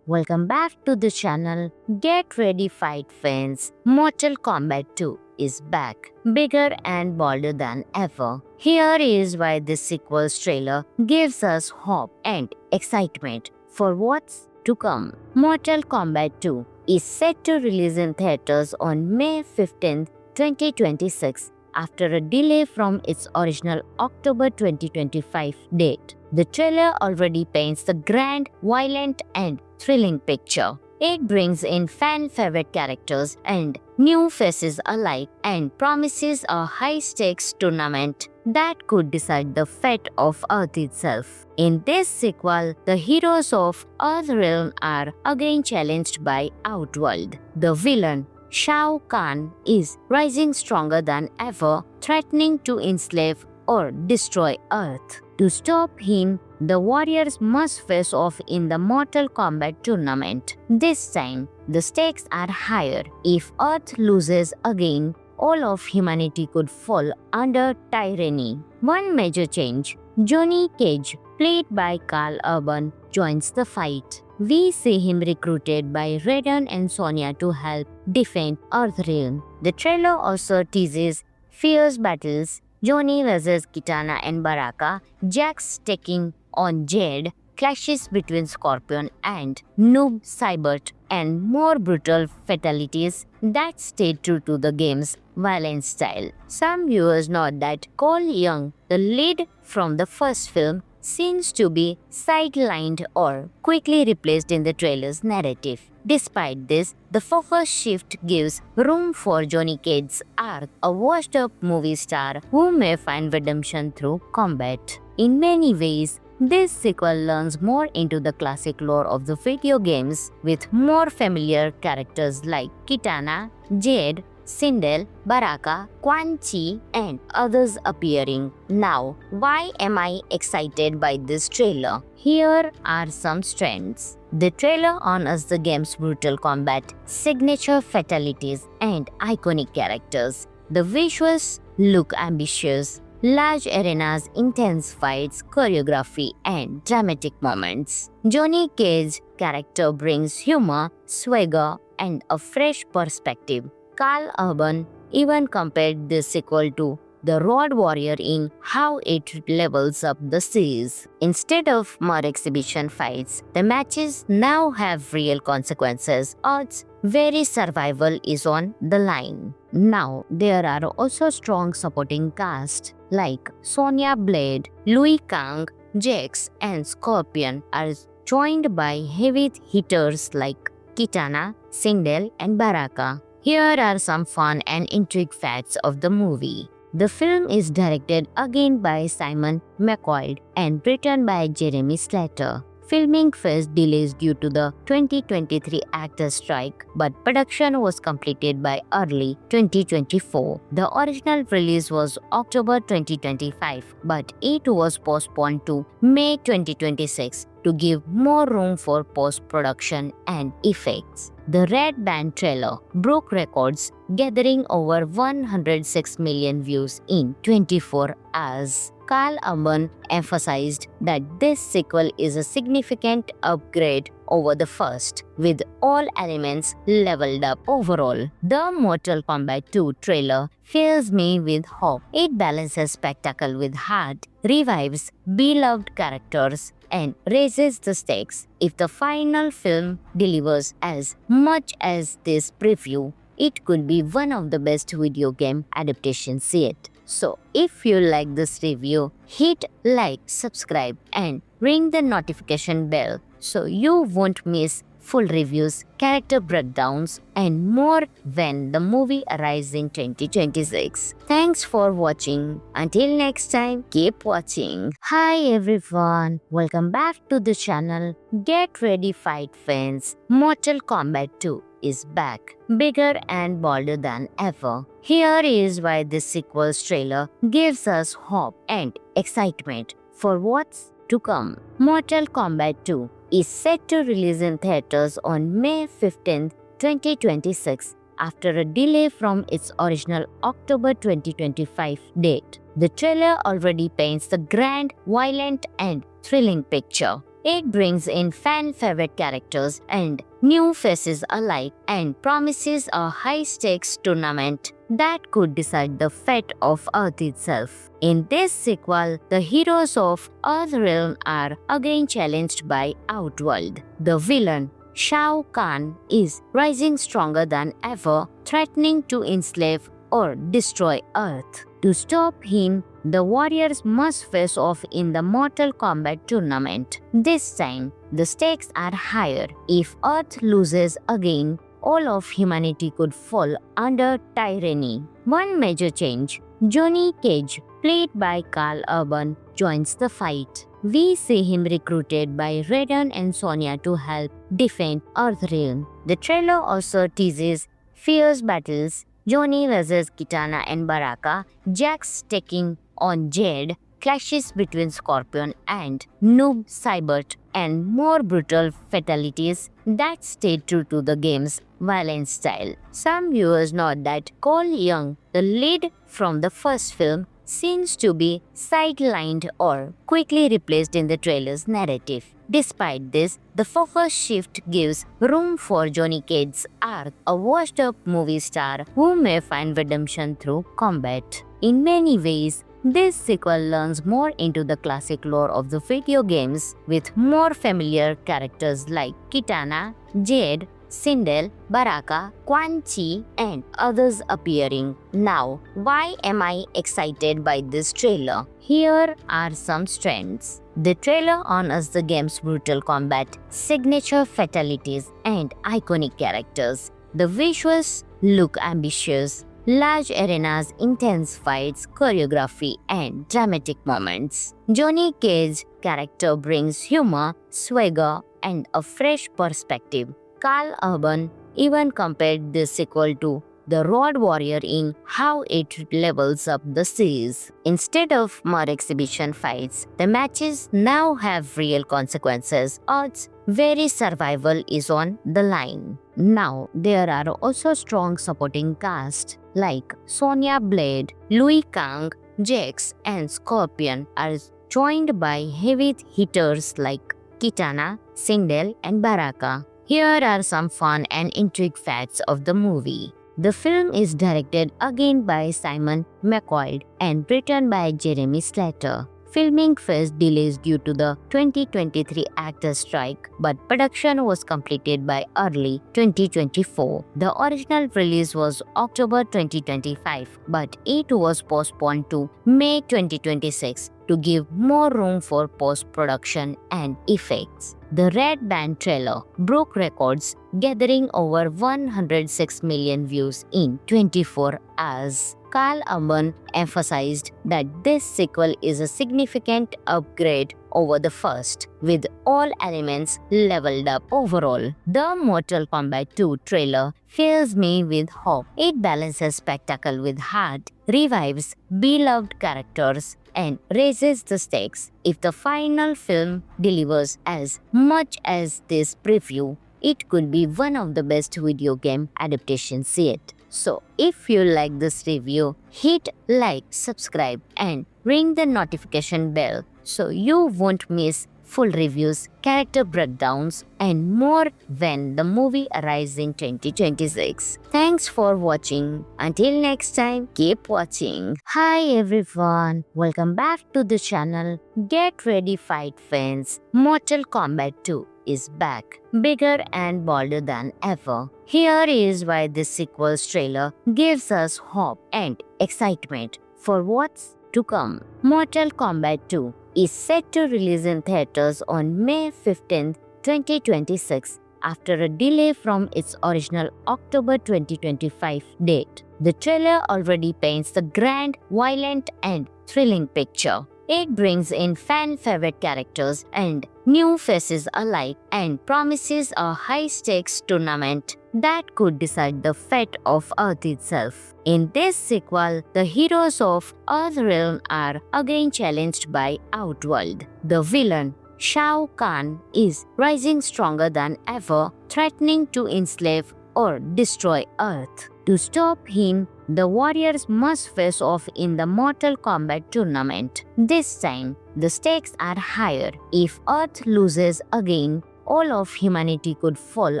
welcome back to the channel. Get ready, fight fans. Mortal Kombat 2 is back, bigger and bolder than ever. Here is why this sequel's trailer gives us hope and excitement for what's to come. Mortal Kombat 2 is set to release in theaters on May 15, 2026 after a delay from its original October 2025 date. The trailer already paints the grand, violent and thrilling picture. It brings in fan-favorite characters and new faces alike and promises a high-stakes tournament that could decide the fate of Earth itself. In this sequel, the heroes of Earthrealm are again challenged by Outworld. The villain, Shao Kahn, is rising stronger than ever, threatening to enslave or destroy Earth. To stop him, the warriors must face off in the Mortal Kombat tournament. This time, the stakes are higher. If Earth loses again, all of humanity could fall under tyranny. One major change: Johnny Cage, played by Karl Urban, joins the fight. We see him recruited by Raiden and Sonya to help defend Earthrealm. The trailer also teases fierce battles: Johnny vs. Kitana and Baraka, Jax taking on Jade, clashes between Scorpion and Noob Saibot, and more brutal fatalities that stay true to the game's violent style. Some viewers note that Cole Young, the lead from the first film, seems to be sidelined or quickly replaced in the trailer's narrative. Despite this, the focus shift gives room for Johnny Cage's arc, a washed-up movie star who may find redemption through combat. In many ways, this sequel learns more into the classic lore of the video games, with more familiar characters like Kitana, Jade, Sindel, Baraka, Quan Chi, and others appearing. Now, why am I excited by this trailer? Here are some strengths. The trailer honors the game's brutal combat, signature fatalities, and iconic characters. The visuals look ambitious. Large arenas, intense fights, choreography, and dramatic moments. Johnny Cage's character brings humor, swagger, and a fresh perspective. Karl Urban even compared this sequel to The Road Warrior in how it levels up the seas. Instead of mere exhibition fights, the matches now have real consequences. Earth's very survival is on the line. Now, there are also strong supporting cast like Sonya Blade, Liu Kang, Jax, and Scorpion are joined by heavy hitters like Kitana, Sindel, and Baraka. Here are some fun and intrigue facts of the movie. The film is directed again by Simon McQuoid and written by Jeremy Slater. Filming faced delays due to the 2023 actors' strike, but production was completed by early 2024. The original release was October 2025, but it was postponed to May 2026 to give more room for post-production and effects. The Red Band trailer broke records, gathering over 106 million views in 24 hours. Karl Urban emphasized that this sequel is a significant upgrade over the first, with all elements leveled up overall. The Mortal Kombat 2 trailer fills me with hope. It balances spectacle with heart, revives beloved characters, and raises the stakes. If the final film delivers as much as this preview, it could be one of the best video game adaptations yet. So, if you like this review, hit like, subscribe, and ring the notification bell so you won't miss full reviews, character breakdowns, and more when the movie arrives in 2026. Thanks for watching. Until next time, keep watching. Hi everyone, welcome back to the channel. Get ready, fight fans. Mortal Kombat 2 is back, bigger and bolder than ever. Here is why this sequel's trailer gives us hope and excitement for what's to come. Mortal Kombat 2 is set to release in theaters on May 15, 2026 after a delay from its original October 2025 date. The trailer already paints the grand, violent and thrilling picture. It brings in fan-favorite characters and new faces alike and promises a high-stakes tournament that could decide the fate of Earth itself. In this sequel, the heroes of Earthrealm are again challenged by Outworld. The villain, Shao Kahn, is rising stronger than ever, threatening to enslave or destroy Earth. To stop him, the warriors must face off in the Mortal Kombat tournament. This time, the stakes are higher. If Earth loses again, all of humanity could fall under tyranny. One major change: Johnny Cage, played by Karl Urban, joins the fight. We see him recruited by Raiden and Sonya to help defend Earthrealm. The trailer also teases fierce battles: Johnny vs. Kitana and Baraka, Jax taking on Jade, clashes between Scorpion and Noob Saibot, and more brutal fatalities that stay true to the game's violent style. Some viewers note that Cole Young, the lead from the first film, seems to be sidelined or quickly replaced in the trailer's narrative. Despite this, the focus shift gives room for Johnny Cage's arc, a washed-up movie star who may find redemption through combat. In many ways, this sequel learns more into the classic lore of the video games, with more familiar characters like Kitana, Jade, Sindel, Baraka, Quan Chi, and others appearing. Now, why am I excited by this trailer? Here are some strengths. The trailer honors the game's brutal combat, signature fatalities, and iconic characters. The visuals look ambitious. Large arenas, intense fights, choreography, and dramatic moments. Johnny Cage's character brings humor, swagger, and a fresh perspective. Karl Urban even compared this sequel to The Road Warrior in how it levels up the series. Instead of mere exhibition fights, the matches now have real consequences. Earth's very survival is on the line. Now, there are also strong supporting cast like Sonya Blade, Liu Kang, Jax, and Scorpion are joined by heavy hitters like Kitana, Sindel, and Baraka. Here are some fun and intrigue facts of the movie. The film is directed again by Simon McQuoid and written by Jeremy Slater. Filming faced delays due to the 2023 actors' strike, but production was completed by early 2024. The original release was October 2025, but it was postponed to May 2026 to give more room for post-production and effects. The Red Band trailer broke records, gathering over 106 million views in 24 hours. Karl Urban emphasized that this sequel is a significant upgrade over the first, with all elements leveled up overall. The Mortal Kombat 2 trailer fills me with hope. It balances spectacle with heart, revives beloved characters, and raises the stakes. If the final film delivers as much as this preview, it could be one of the best video game adaptations yet. So, if you like this review, hit like, subscribe, and ring the notification bell so you won't miss full reviews, character breakdowns, and more when the movie arrives in 2026. Thanks for watching. Until next time, keep watching. Hi everyone, welcome back to the channel. Get ready, fight fans. Mortal Kombat 2 is back, bigger and bolder than ever. Here is why this sequel's trailer gives us hope and excitement for what's to come. Mortal Kombat 2 is set to release in theaters on May 15, 2026 after a delay from its original October 2025 date. The trailer already paints the grand, violent, and thrilling picture. It brings in fan-favorite characters and new faces alike and promises a high-stakes tournament that could decide the fate of Earth itself. In this sequel, the heroes of Earthrealm are again challenged by Outworld. The villain, Shao Kahn, is rising stronger than ever, threatening to enslave or destroy Earth. To stop him, the warriors must face off in the Mortal Kombat tournament. This time, the stakes are higher. If Earth loses again, all of humanity could fall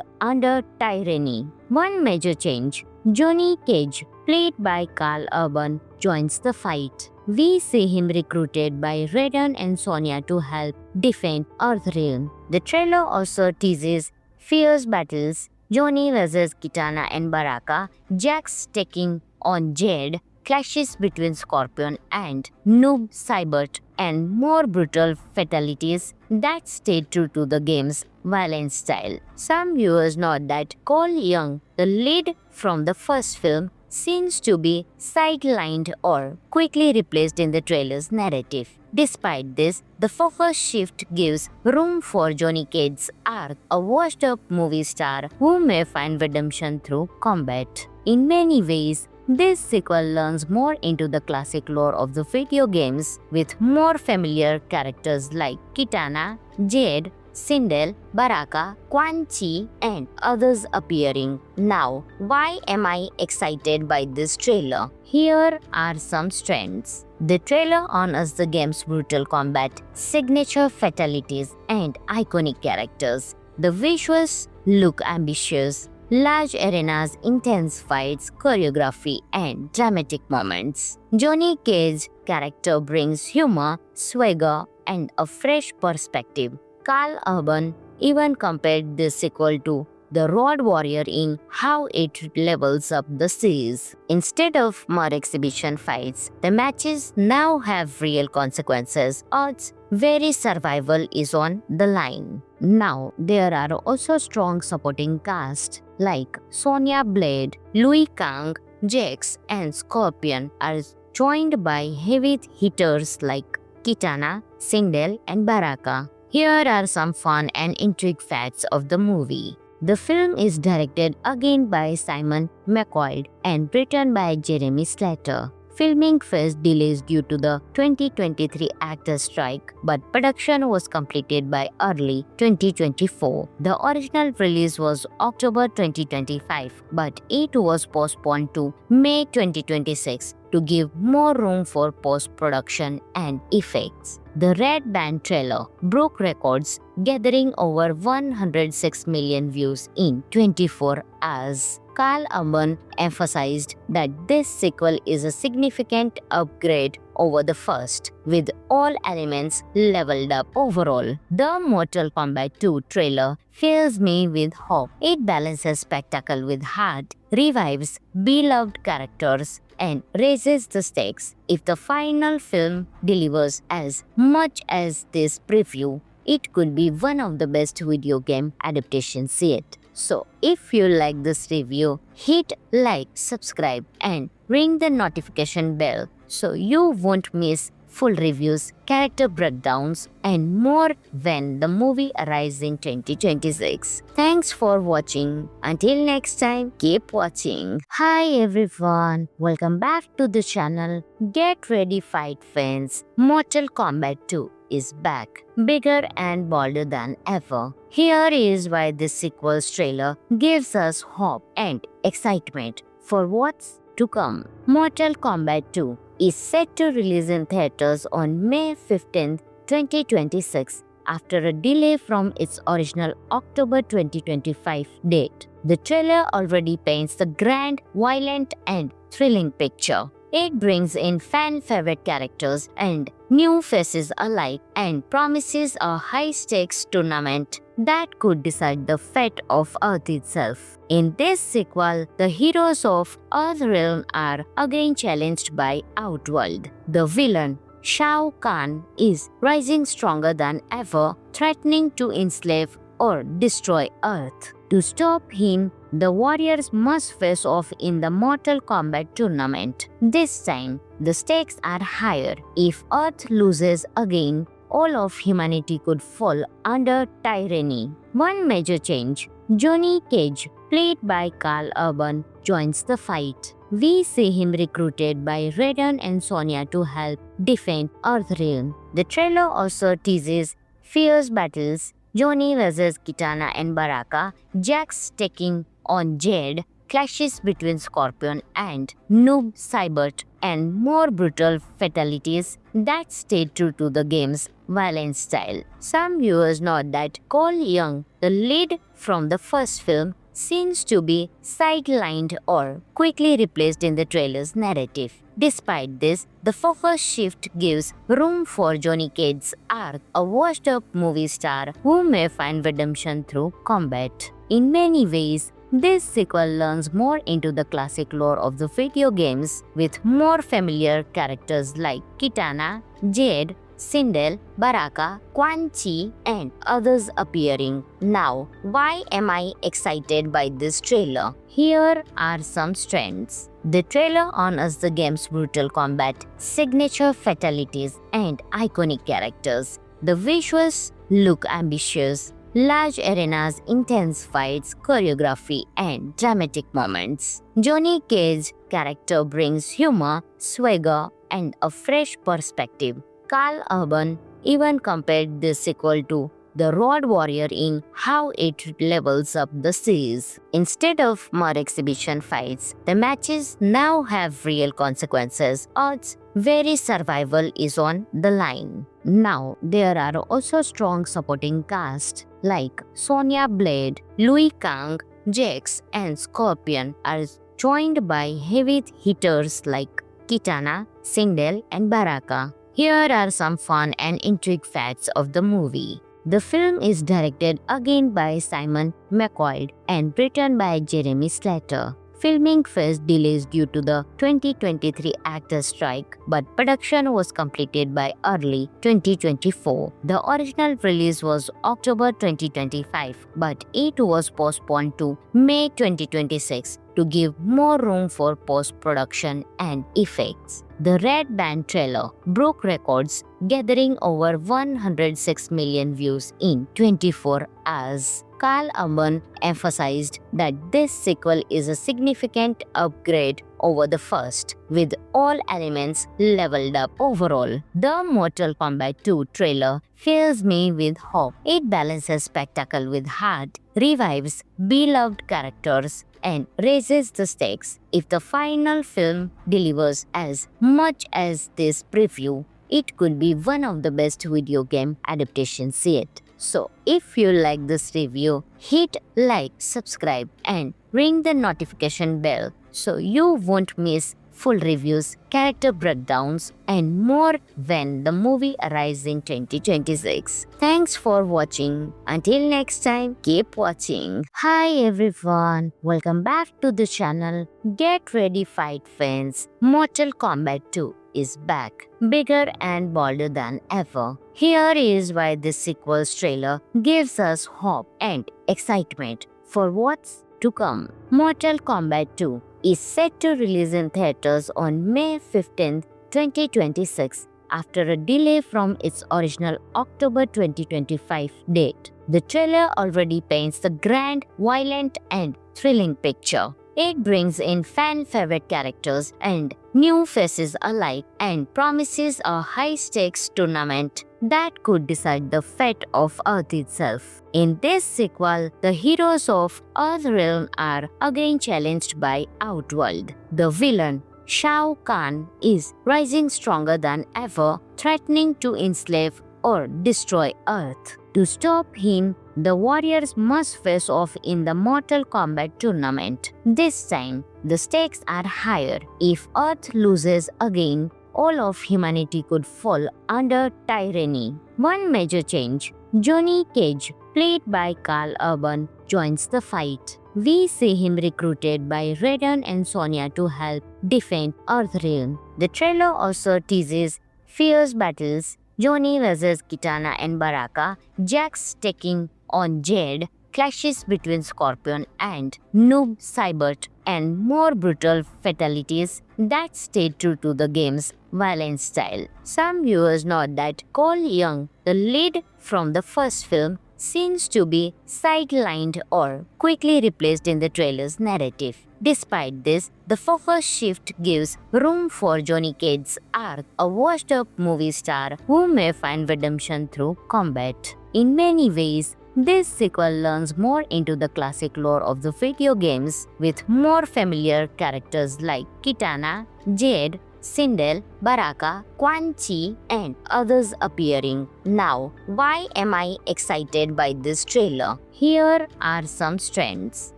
under tyranny. One major change: Johnny Cage, played by Karl Urban, joins the fight. We see him recruited by Raiden and Sonya to help defend Earthrealm. The trailer also teases fierce battles: Johnny vs. Kitana and Baraka, Jax taking on Jade, clashes between Scorpion and Noob Saibot, and more brutal fatalities that stay true to the game's violent style. Some viewers note that Cole Young, the lead from the first film, seems to be sidelined or quickly replaced in the trailer's narrative. Despite this, the focus shift gives room for Johnny Cage's arc, a washed-up movie star who may find redemption through combat. In many ways, this sequel learns more into the classic lore of the video games, with more familiar characters like Kitana, Jade, Sindel, Baraka, Quan Chi, and others appearing. Now, why am I excited by this trailer? Here are some strengths. The trailer honors the game's brutal combat, signature fatalities, and iconic characters. The visuals look ambitious. Large arenas, intense fights, choreography, and dramatic moments. Johnny Cage's character brings humor, swagger, and a fresh perspective. Karl Urban even compared this sequel to The Road Warrior in how it levels up the series. Instead of mere exhibition fights, the matches now have real consequences. Earth's very survival is on the line. Now, there are also strong supporting cast like Sonya Blade, Liu Kang, Jax, and Scorpion are joined by heavy hitters like Kitana, Sindel, and Baraka. Here are some fun and intrigue facts of the movie. The film is directed again by Simon McQuoid and written by Jeremy Slater. Filming faced delays due to the 2023 actors' strike, but production was completed by early 2024. The original release was October 2025, but it was postponed to May 2026 to give more room for post-production and effects. The Red Band trailer broke records, gathering over 106 million views in 24 hours. Karl Urban emphasized that this sequel is a significant upgrade over the first, with all elements leveled up overall. The Mortal Kombat 2 trailer fills me with hope. It balances spectacle with heart, revives beloved characters, and raises the stakes. If the final film delivers as much as this preview, it could be one of the best video game adaptations yet. So, if you like this review, hit like, subscribe, and ring the notification bell so you won't miss full reviews, character breakdowns, and more when the movie arrives in 2026. Thanks for watching. Until next time, keep watching. Hi everyone, welcome back to the channel. Get ready, fight fans. Mortal Kombat 2 is back, bigger and bolder than ever. Here is why this sequel's trailer gives us hope and excitement for what's to come. Mortal Kombat 2 is set to release in theaters on May 15, 2026 after a delay from its original October 2025 date. The trailer already paints the grand, violent, and thrilling picture. It brings in fan-favorite characters and new faces alike and promises a high-stakes tournament that could decide the fate of Earth itself. In this sequel, the heroes of Earthrealm are again challenged by Outworld. The villain, Shao Kahn, is rising stronger than ever, threatening to enslave or destroy Earth. To stop him, the warriors must face off in the Mortal Kombat tournament. This time, the stakes are higher. If Earth loses again, all of humanity could fall under tyranny. One major change: Johnny Cage, played by Carl Urban, joins the fight. We see him recruited by Raiden and Sonya to help defend Earthrealm. The trailer also teases fierce battles: Johnny vs. Kitana and Baraka, Jax taking on Jade, clashes between Scorpion and Noob Saibot, and more brutal fatalities that stay true to the game's violent style. Some viewers note that Cole Young, the lead from the first film, seems to be sidelined or quickly replaced in the trailer's narrative. Despite this, the focus shift gives room for Johnny Cage's arc, a washed-up movie star who may find redemption through combat. In many ways, this sequel learns more into the classic lore of the video games, with more familiar characters like Kitana, Jade, Sindel, Baraka, Quan Chi, and others appearing. Now, why am I excited by this trailer? Here are some strengths. The trailer honors the game's brutal combat, signature fatalities, and iconic characters. The visuals look ambitious: large arenas, intense fights, choreography, and dramatic moments. Johnny Cage's character brings humor, swagger, and a fresh perspective. Carl Urban even compared this sequel to The Road Warrior in how it levels up the series. Instead of mere exhibition fights, the matches now have real consequences. Earth's very survival is on the line. Now, there are also strong supporting cast like Sonya Blade, Liu Kang, Jax, and Scorpion are joined by heavy hitters like Kitana, Sindel, and Baraka. Here are some fun and intrigue facts of the movie. The film is directed again by Simon McQuoid and written by Jeremy Slater. Filming faced delays due to the 2023 actors' strike, but production was completed by early 2024. The original release was October 2025, but it was postponed to May 2026 to give more room for post-production and effects. The Red Band trailer broke records, gathering over 106 million views in 24 hours. Carl Urban emphasized that this sequel is a significant upgrade over the first, with all elements leveled up. Overall, the Mortal Kombat 2 trailer fills me with hope. It balances spectacle with heart, revives beloved characters, and raises the stakes. If the final film delivers as much as this preview, it could be one of the best video game adaptations yet. So, if you like this review, hit like, subscribe, and ring the notification bell so you won't miss full reviews, character breakdowns, and more when the movie arrives in 2026. Thanks for watching. Until next time, keep watching. Hi everyone, welcome back to the channel. Get ready, fight fans. Mortal Kombat 2 is back, bigger and bolder than ever. Here is why this sequel's trailer gives us hope and excitement for what's to come. Mortal Kombat 2 is set to release in theaters on May 15, 2026 after a delay from its original October 2025 date. The trailer already paints the grand, violent, and thrilling picture. It brings in fan-favorite characters and new faces alike and promises a high-stakes tournament that could decide the fate of Earth itself. In this sequel, the heroes of Earthrealm are again challenged by Outworld. The villain, Shao Kahn, is rising stronger than ever, threatening to enslave or destroy Earth. To stop him, the warriors must face off in the Mortal Kombat tournament. This time, the stakes are higher. If Earth loses again, all of humanity could fall under tyranny. One major change: Johnny Cage, played by Carl Urban, joins the fight. We see him recruited by Raiden and Sonya to help defend Earthrealm. The trailer also teases fierce battles: Johnny vs. Kitana and Baraka, Jax taking on Jade, clashes between Scorpion and Noob Saibot, and more brutal fatalities that stay true to the game's violent style. Some viewers note that Cole Young, the lead from the first film, seems to be sidelined or quickly replaced in the trailer's narrative. Despite this, the focus shift gives room for Johnny Cage's arc, a washed-up movie star who may find redemption through combat. In many ways, this sequel learns more into the classic lore of the video games, with more familiar characters like Kitana, Jade, Sindel, Baraka, Quan Chi, and others appearing. Now, why am I excited by this trailer? Here are some strengths.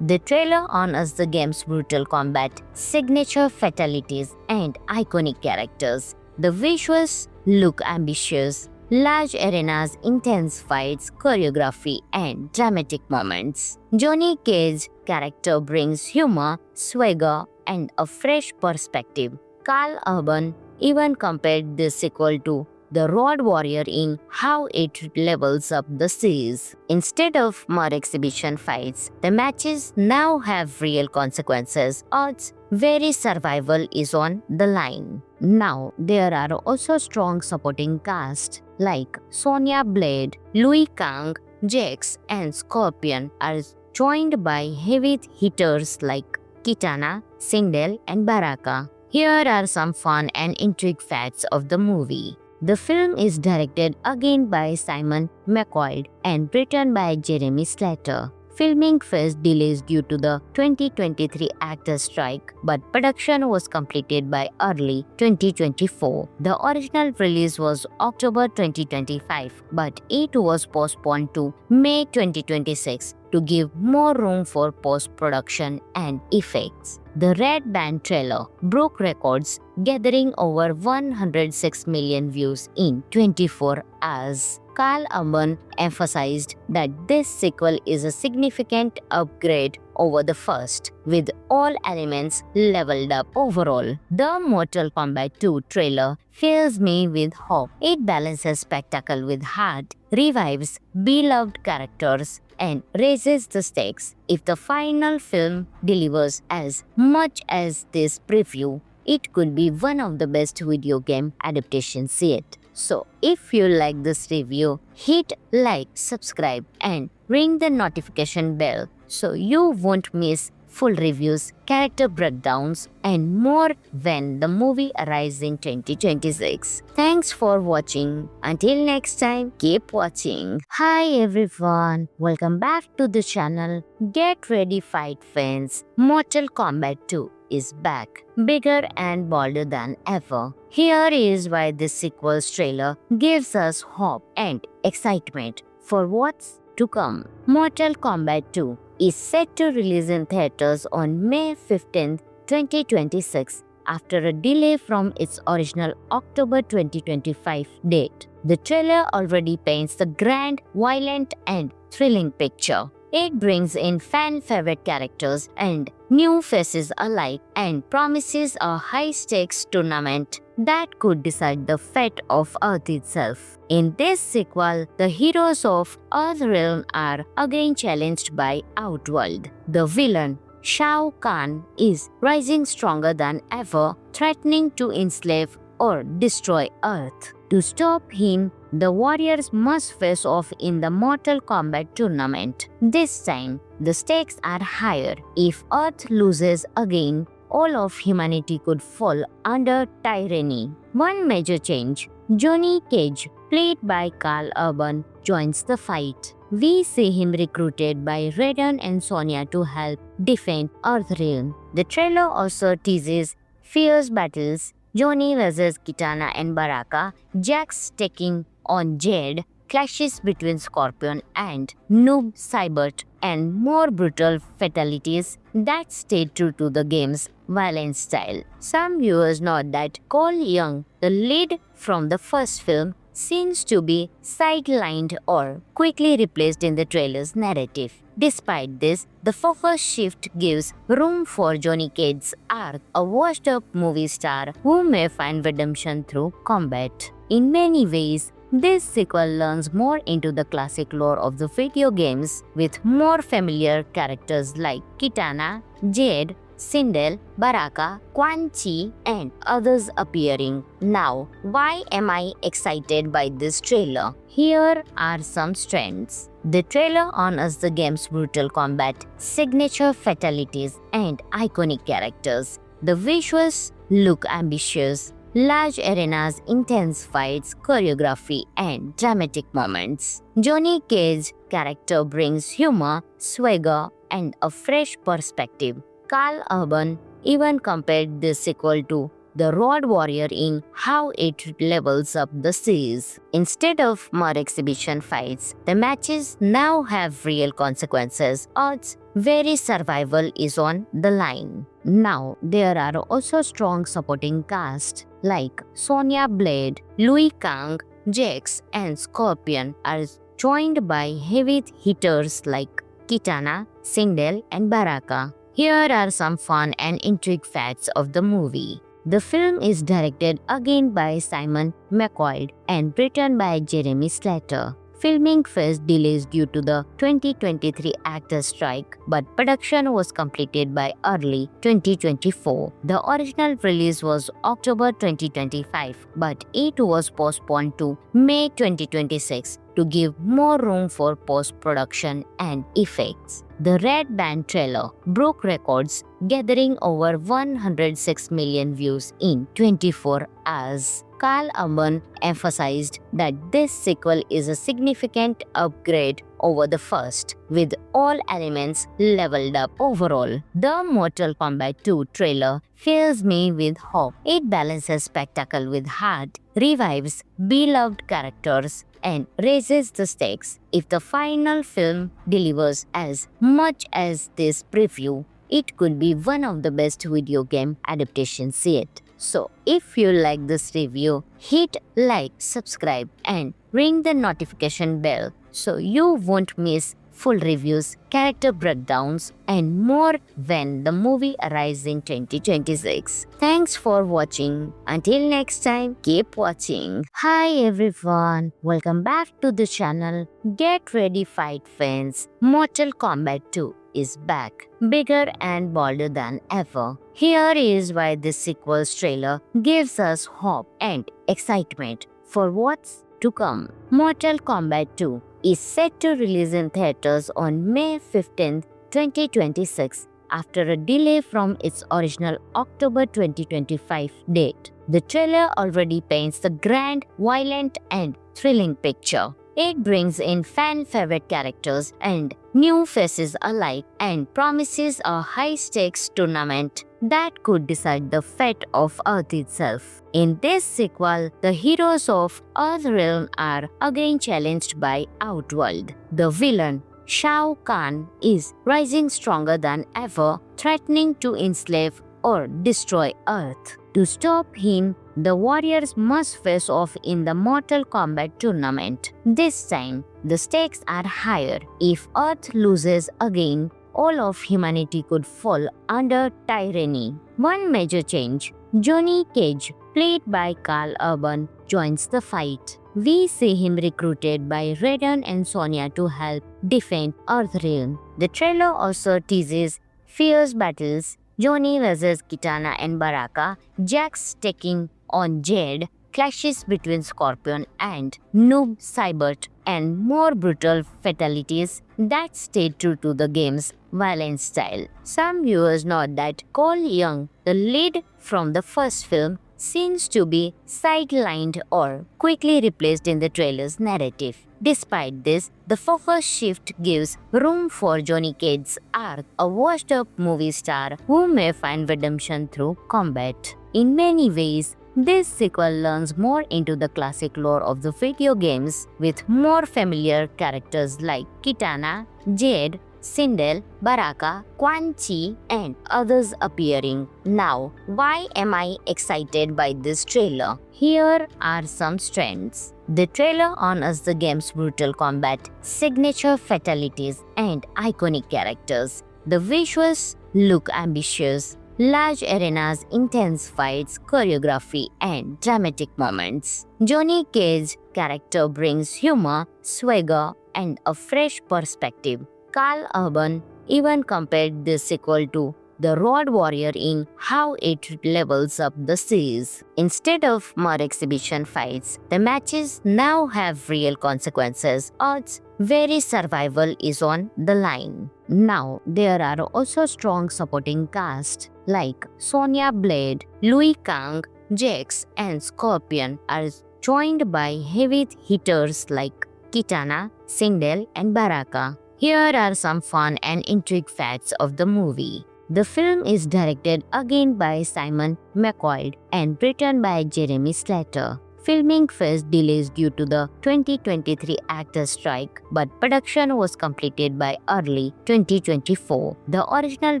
The trailer honors the game's brutal combat, signature fatalities, and iconic characters. The visuals look ambitious. Large arenas, intense fights, choreography, and dramatic moments. Johnny Cage's character brings humor, swagger, and a fresh perspective. Carl Urban even compared this sequel to The Road Warrior in how it levels up the series. Instead of mere exhibition fights, the matches now have real consequences. Odds very survival is on the line. Now, there are also strong supporting cast like Sonya Blade, Louis Kang, Jax, and Scorpion are joined by heavy hitters like Kitana, Sindel, and Baraka. Here are some fun and intrigue facts of the movie. The film is directed again by Simon McQuoid and written by Jeremy Slater. Filming faced delays due to the 2023 actors' strike, but production was completed by early 2024. The original release was October 2025, but it was postponed to May 2026 to give more room for post-production and effects. The Red Band trailer broke records, gathering over 106 million views in 24 hours. Carl Urban emphasized that this sequel is a significant upgrade over the first, with all elements leveled up overall. The Mortal Kombat 2 trailer fills me with hope. It balances spectacle with heart, revives beloved characters, and raises the stakes. If the final film delivers as much as this preview, it could be one of the best video game adaptations yet. So, if you like this review, hit like, subscribe, and ring the notification bell so you won't miss full reviews, character breakdowns, and more when the movie arrives in 2026. Thanks for watching. Until next time, keep watching. Hi everyone, welcome back to the channel. Get ready, fight fans. Mortal Kombat 2 is back, bigger and bolder than ever. Here is why this sequel's trailer gives us hope and excitement for what's to come. Mortal Kombat 2 is set to release in theaters on May 15, 2026 after a delay from its original October 2025 date. The trailer already paints the grand, violent, and thrilling picture. It brings in fan-favorite characters and new faces alike and promises a high-stakes tournament that could decide the fate of Earth itself. In this sequel, the heroes of Earthrealm are again challenged by Outworld. The villain, Shao Kahn, is rising stronger than ever, threatening to enslave or destroy Earth. To stop him, the warriors must face off in the Mortal Kombat tournament. This time, the stakes are higher. If Earth loses again, all of humanity could fall under tyranny. One major change: Johnny Cage, played by Carl Urban, joins the fight. We see him recruited by Raiden and Sonya to help defend Earthrealm. The trailer also teases fierce battles: Johnny vs. Kitana and Baraka, Jax taking on Jade, clashes between Scorpion and Noob Saibot, and more brutal fatalities that stay true to the game's violent style. Some viewers note that Cole Young, the lead from the first film, seems to be sidelined or quickly replaced in the trailer's narrative. Despite this, the focus shift gives room for Johnny Cage's arc, a washed-up movie star who may find redemption through combat. In many ways, This sequel learns more into the classic lore of the video games with more familiar characters like Kitana, Jade, Sindel, Baraka, Quan Chi, and others appearing. Now, why am I excited by this trailer? Here are some strengths. The trailer honors the game's brutal combat, signature fatalities, and iconic characters. The visuals look ambitious. Large arenas, intense fights, choreography, and dramatic moments. Johnny Cage's character brings humor, swagger, and a fresh perspective. Carl Urban even compared this sequel to The Road Warrior in how it levels up the seas. Instead of mere exhibition fights, the matches now have real consequences. Earth's very survival is on the line. Now, there are also strong supporting cast like Sonya Blade, Louis Kang, Jax, and Scorpion are joined by heavy hitters like Kitana, Sindel, and Baraka. Here are some fun and intrigue facts of the movie. The film is directed again by Simon McQuoid and written by Jeremy Slater. Filming faced delays due to the 2023 actors' strike, but production was completed by early 2024. The original release was October 2025, but it was postponed to May 2026 to give more room for post-production and effects. The Red Band trailer broke records, gathering over 106 million views in 24 hours. Carl Urban emphasized that this sequel is a significant upgrade over the first, with all elements leveled up overall. The Mortal Kombat 2 trailer fills me with hope. It balances spectacle with heart, revives beloved characters, and raises the stakes. If the final film delivers as much as this preview, it could be one of the best video game adaptations yet. So, if you like this review, hit like, subscribe, and ring the notification bell so you won't miss full reviews, character breakdowns, and more when the movie arrives in 2026. Thanks for watching. Until next time, keep watching. Hi everyone, welcome back to the channel. Get ready, fight fans. Mortal Kombat 2 is back, bigger and bolder than ever. Here is why this sequel's trailer gives us hope and excitement for what's to come. Mortal Kombat 2 is set to release in theaters on May 15, 2026 after a delay from its original October 2025 date. The trailer already paints the grand, violent, and thrilling picture. It brings in fan-favorite characters and new faces alike and promises a high-stakes tournament that could decide the fate of Earth itself. In this sequel, the heroes of Earthrealm are again challenged by Outworld. The villain, Shao Kahn, is rising stronger than ever, threatening to enslave or destroy Earth. To stop him, the warriors must face off in the Mortal Kombat tournament. This time, the stakes are higher. If Earth loses again, all of humanity could fall under tyranny. One major change: Johnny Cage, played by Carl Urban, joins the fight. We see him recruited by Raiden and Sonya to help defend Earthrealm. The trailer also teases fierce battles: Johnny vs. Kitana and Baraka, Jax taking on Jade, clashes between Scorpion and Noob Saibot, and more brutal fatalities that stay true to the game's violent style. Some viewers note that Cole Young, the lead from the first film, seems to be sidelined or quickly replaced in the trailer's narrative. Despite this, the focus shift gives room for Johnny Cage's arc, a washed-up movie star who may find redemption through combat. In many ways, this sequel learns more into the classic lore of the video games with more familiar characters like Kitana, Jade, Sindel, Baraka, Quan Chi, and others appearing. Now, why am I excited by this trailer? Here are some strengths. The trailer honors the game's brutal combat, signature fatalities, and iconic characters. The visuals look ambitious. large arenas, intense fights, choreography, and dramatic moments. Johnny Cage's character brings humor, swagger, and a fresh perspective. Carl Urban even compared this sequel to The Road Warrior in how it levels up the series. Instead of mere exhibition fights, the matches now have real consequences. Odds very survival is on the line. Now, there are also strong supporting cast like Sonya Blade, Louis Kang, Jax, and Scorpion are joined by heavy hitters like Kitana, Sindel, and Baraka. Here are some fun and intrigue facts of the movie. The film is directed again by Simon McQuoid and written by Jeremy Slater. Filming faced delays due to the 2023 actors' strike, but production was completed by early 2024. The original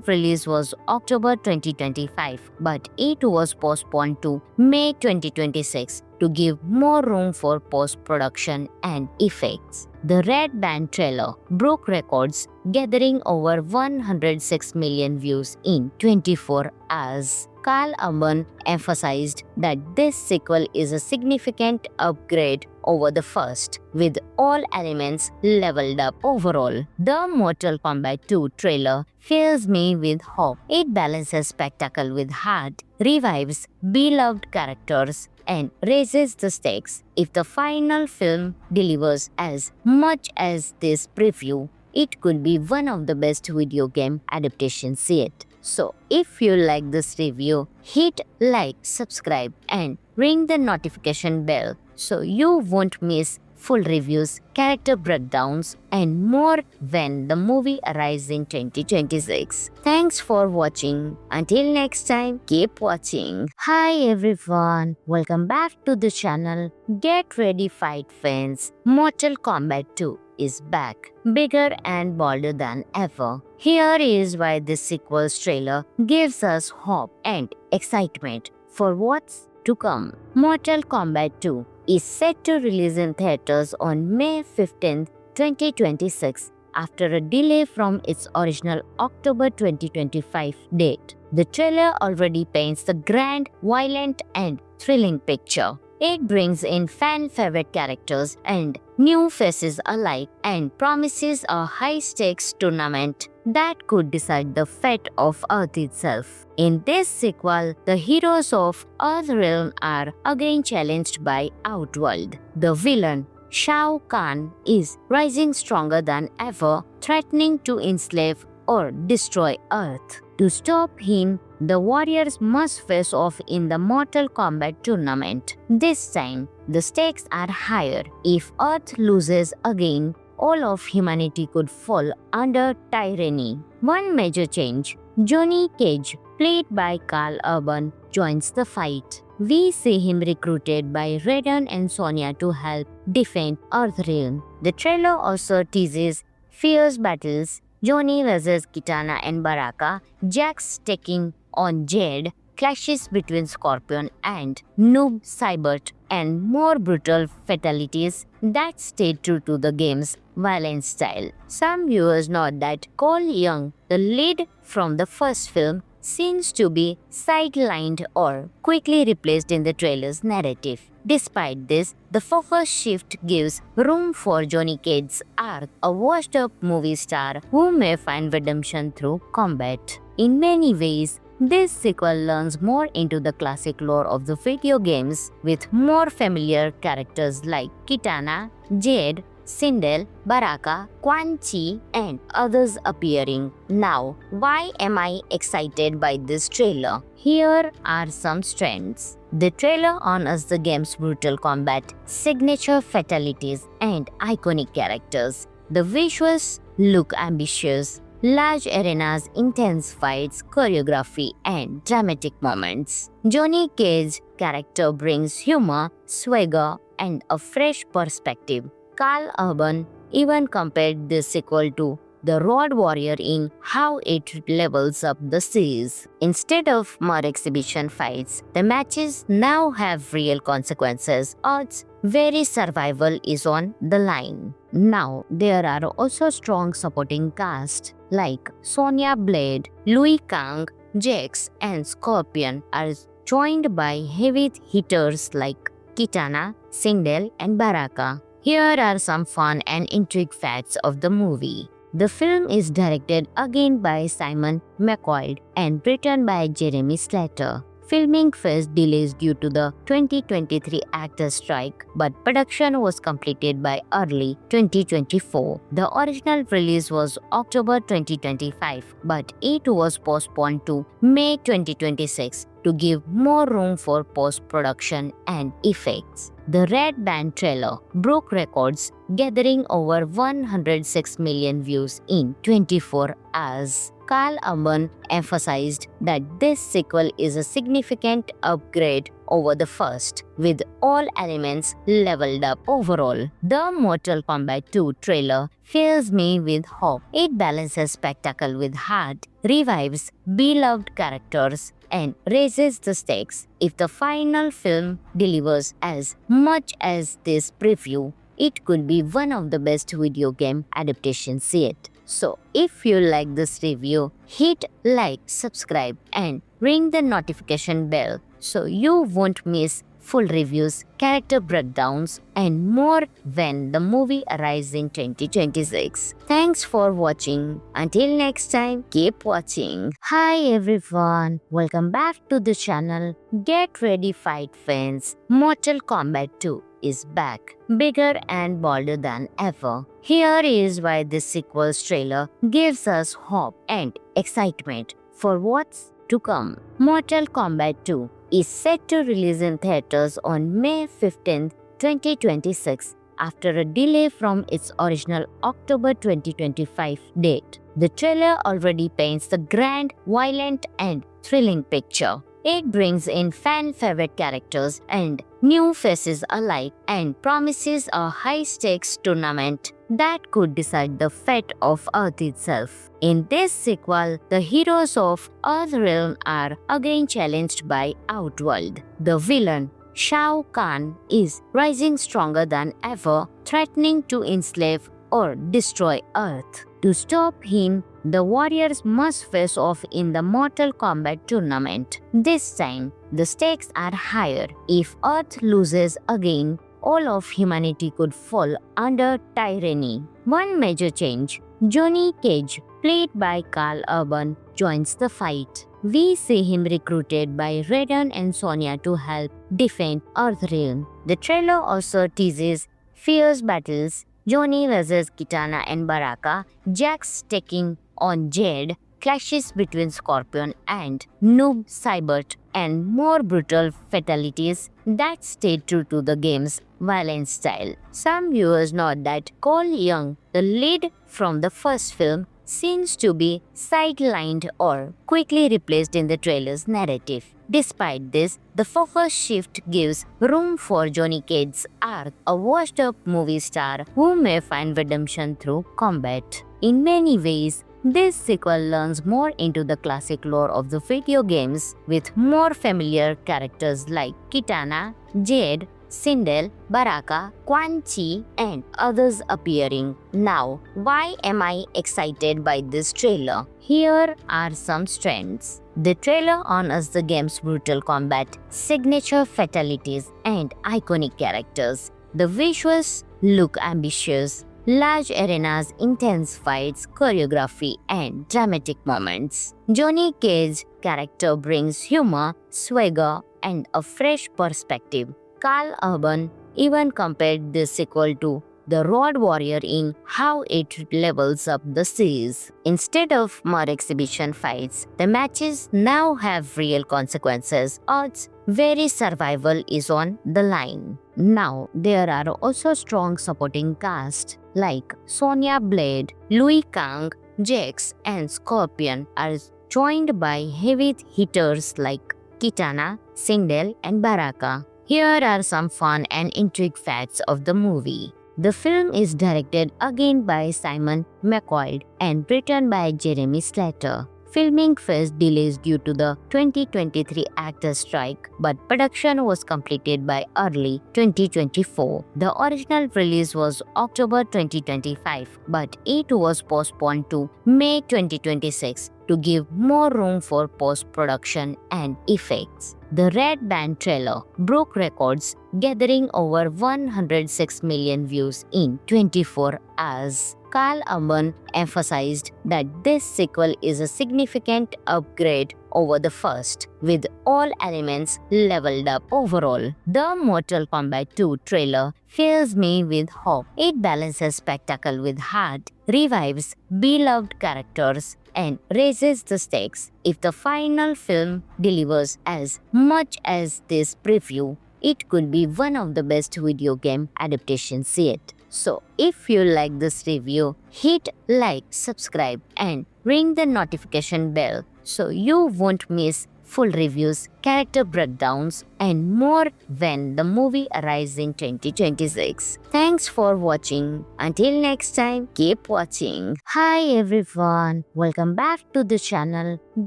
release was October 2025, but it was postponed to May 2026 to give more room for post-production and effects. The Red Band trailer broke records, gathering over 106 million views in 24 hours. Carl Urban emphasized that this sequel is a significant upgrade over the first, with all elements leveled up overall. The Mortal Kombat 2 trailer fills me with hope. It balances spectacle with heart, revives beloved characters, and raises the stakes. If the final film delivers as much as this preview, it could be one of the best video game adaptations yet. So, if you like this review, hit like, subscribe, and ring the notification bell so you won't miss full reviews, character breakdowns, and more when the movie arrives in 2026. Thanks for watching. Until next time, keep watching. Hi everyone, welcome back to the channel. Get ready, fight fans. Mortal Kombat 2 is back, bigger and bolder than ever. Here is why this sequel's trailer gives us hope and excitement for what's to come. Mortal Kombat 2 is set to release in theaters on May 15, 2026 after a delay from its original October 2025 date. The trailer already paints the grand, violent, and thrilling picture. It brings in fan-favorite characters and new faces alike and promises a high-stakes tournament that could decide the fate of Earth itself. In this sequel, the heroes of Earthrealm are again challenged by Outworld. The villain, Shao Kahn, is rising stronger than ever, threatening to enslave or destroy Earth. To stop him, the warriors must face off in the Mortal Kombat tournament. This time, the stakes are higher. If Earth loses again, all of humanity could fall under tyranny. One major change: Johnny Cage, played by Carl Urban, joins the fight. We see him recruited by Raiden and Sonya to help defend Earthrealm. The trailer also teases fierce battles: Johnny vs. Kitana and Baraka, Jax taking on Jade, clashes between Scorpion and Noob Saibot, and more brutal fatalities that stay true to the game's violent style. Some viewers note that Cole Young, the lead from the first film, seems to be sidelined or quickly replaced in the trailer's narrative. Despite this, the focus shift gives room for Johnny Cage's arc, a washed-up movie star who may find redemption through combat. In many ways, this sequel learns more into the classic lore of the video games, with more familiar characters like Kitana, Jade, Sindel, Baraka, Quan Chi, and others appearing. Now, why am I excited by this trailer? Here are some strengths. The trailer honors the game's brutal combat, signature fatalities, and iconic characters. The visuals look ambitious. Large arenas, intense fights, choreography, and dramatic moments. Johnny Cage's character brings humor, swagger, and a fresh perspective. Carl Urban even compared this sequel to The Road Warrior in how it levels up the series. Instead of mere exhibition fights, the matches now have real consequences. Odds very survival is on the line. Now, there are also strong supporting cast like Sonya Blade, Louis Kang, Jax, and Scorpion are joined by heavy hitters like Kitana, Sindel, and Baraka. Here are some fun and intrigue facts of the movie. The film is directed again by Simon McQuoid and written by Jeremy Slater. Filming faced delays due to the 2023 actors' strike, but production was completed by early 2024. The original release was October 2025, but it was postponed to May 2026 to give more room for post-production and effects. The Red Band trailer broke records, gathering over 106 million views in 24 hours. Karl Urban emphasized that this sequel is a significant upgrade over the first, with all elements leveled up overall. The Mortal Kombat 2 trailer fills me with hope. It balances spectacle with heart, revives beloved characters, and raises the stakes. If the final film delivers as much as this preview, it could be one of the best video game adaptations yet. So, if you like this review, hit like, subscribe, and ring the notification bell so you won't miss full reviews, character breakdowns, and more when the movie arrives in 2026. Thanks for watching. Until next time, keep watching. Hi everyone, welcome back to the channel. Get ready, fight fans. Mortal Kombat 2 is back, bigger and bolder than ever. Here is why this sequel's trailer gives us hope and excitement for what's to come. Mortal Kombat 2 is set to release in theaters on May 15, 2026 after a delay from its original October 2025 date. The trailer already paints the grand, violent, and thrilling picture. It brings in fan-favorite characters and new faces alike and promises a high-stakes tournament that could decide the fate of Earth itself. In this sequel, the heroes of Earthrealm are again challenged by Outworld. The villain, Shao Kahn, is rising stronger than ever, threatening to enslave or destroy Earth. To stop him, the warriors must face off in the Mortal Kombat tournament. This time, the stakes are higher. If Earth loses again, all of humanity could fall under tyranny. One major change: Johnny Cage, played by Karl Urban, joins the fight. We see him recruited by Raiden and Sonya to help defend Earthrealm. The trailer also teases fierce battles: Johnny vs. Kitana and Baraka, Jax taking on Jade, clashes between Scorpion and Noob Saibot, and more brutal fatalities that stay true to the game's violent style. Some viewers note that Cole Young, the lead from the first film, seems to be sidelined or quickly replaced in the trailer's narrative. Despite this, the focus shift gives room for Johnny Cage's arc, a washed-up movie star who may find redemption through combat. In many ways, this sequel learns more into the classic lore of the video games, with more familiar characters like Kitana, Jade, Sindel, Baraka, Quan Chi, and others appearing. Now, why am I excited by this trailer? Here are some strengths. The trailer honors the game's brutal combat, signature fatalities, and iconic characters. The visuals look ambitious. Large arenas, intense fights, choreography, and dramatic moments. Johnny Cage's character brings humor, swagger, and a fresh perspective. Karl Urban even compared this sequel to The Road Warrior in how it levels up the series. Instead of mere exhibition fights, the matches now have real consequences. Earth's very survival is on the line. Now, there are also strong supporting cast like Sonya Blade, Liu Kang, Jax, and Scorpion are joined by heavy hitters like Kitana, Sindel, and Baraka. Here are some fun and intrigue facts of the movie. The film is directed again by Simon McQuoid and written by Jeremy Slater. Filming faced delays due to the 2023 actors' strike, but production was completed by early 2024. The original release was October 2025, but it was postponed to May 2026 to give more room for post-production and effects. The Red Band trailer broke records, gathering over 106 million views in 24 hours. Karl Urban emphasized that this sequel is a significant upgrade over the first, with all elements leveled up overall. The Mortal Kombat 2 trailer fills me with hope. It balances spectacle with heart, revives beloved characters, and raises the stakes. If the final film delivers as much as this preview, it could be one of the best video game adaptations yet. So, if you like this review, hit like, subscribe, and ring the notification bell so you won't miss full reviews, character breakdowns, and more when the movie arrives in 2026. Thanks for watching. Until next time, keep watching. Hi everyone, welcome back to the channel.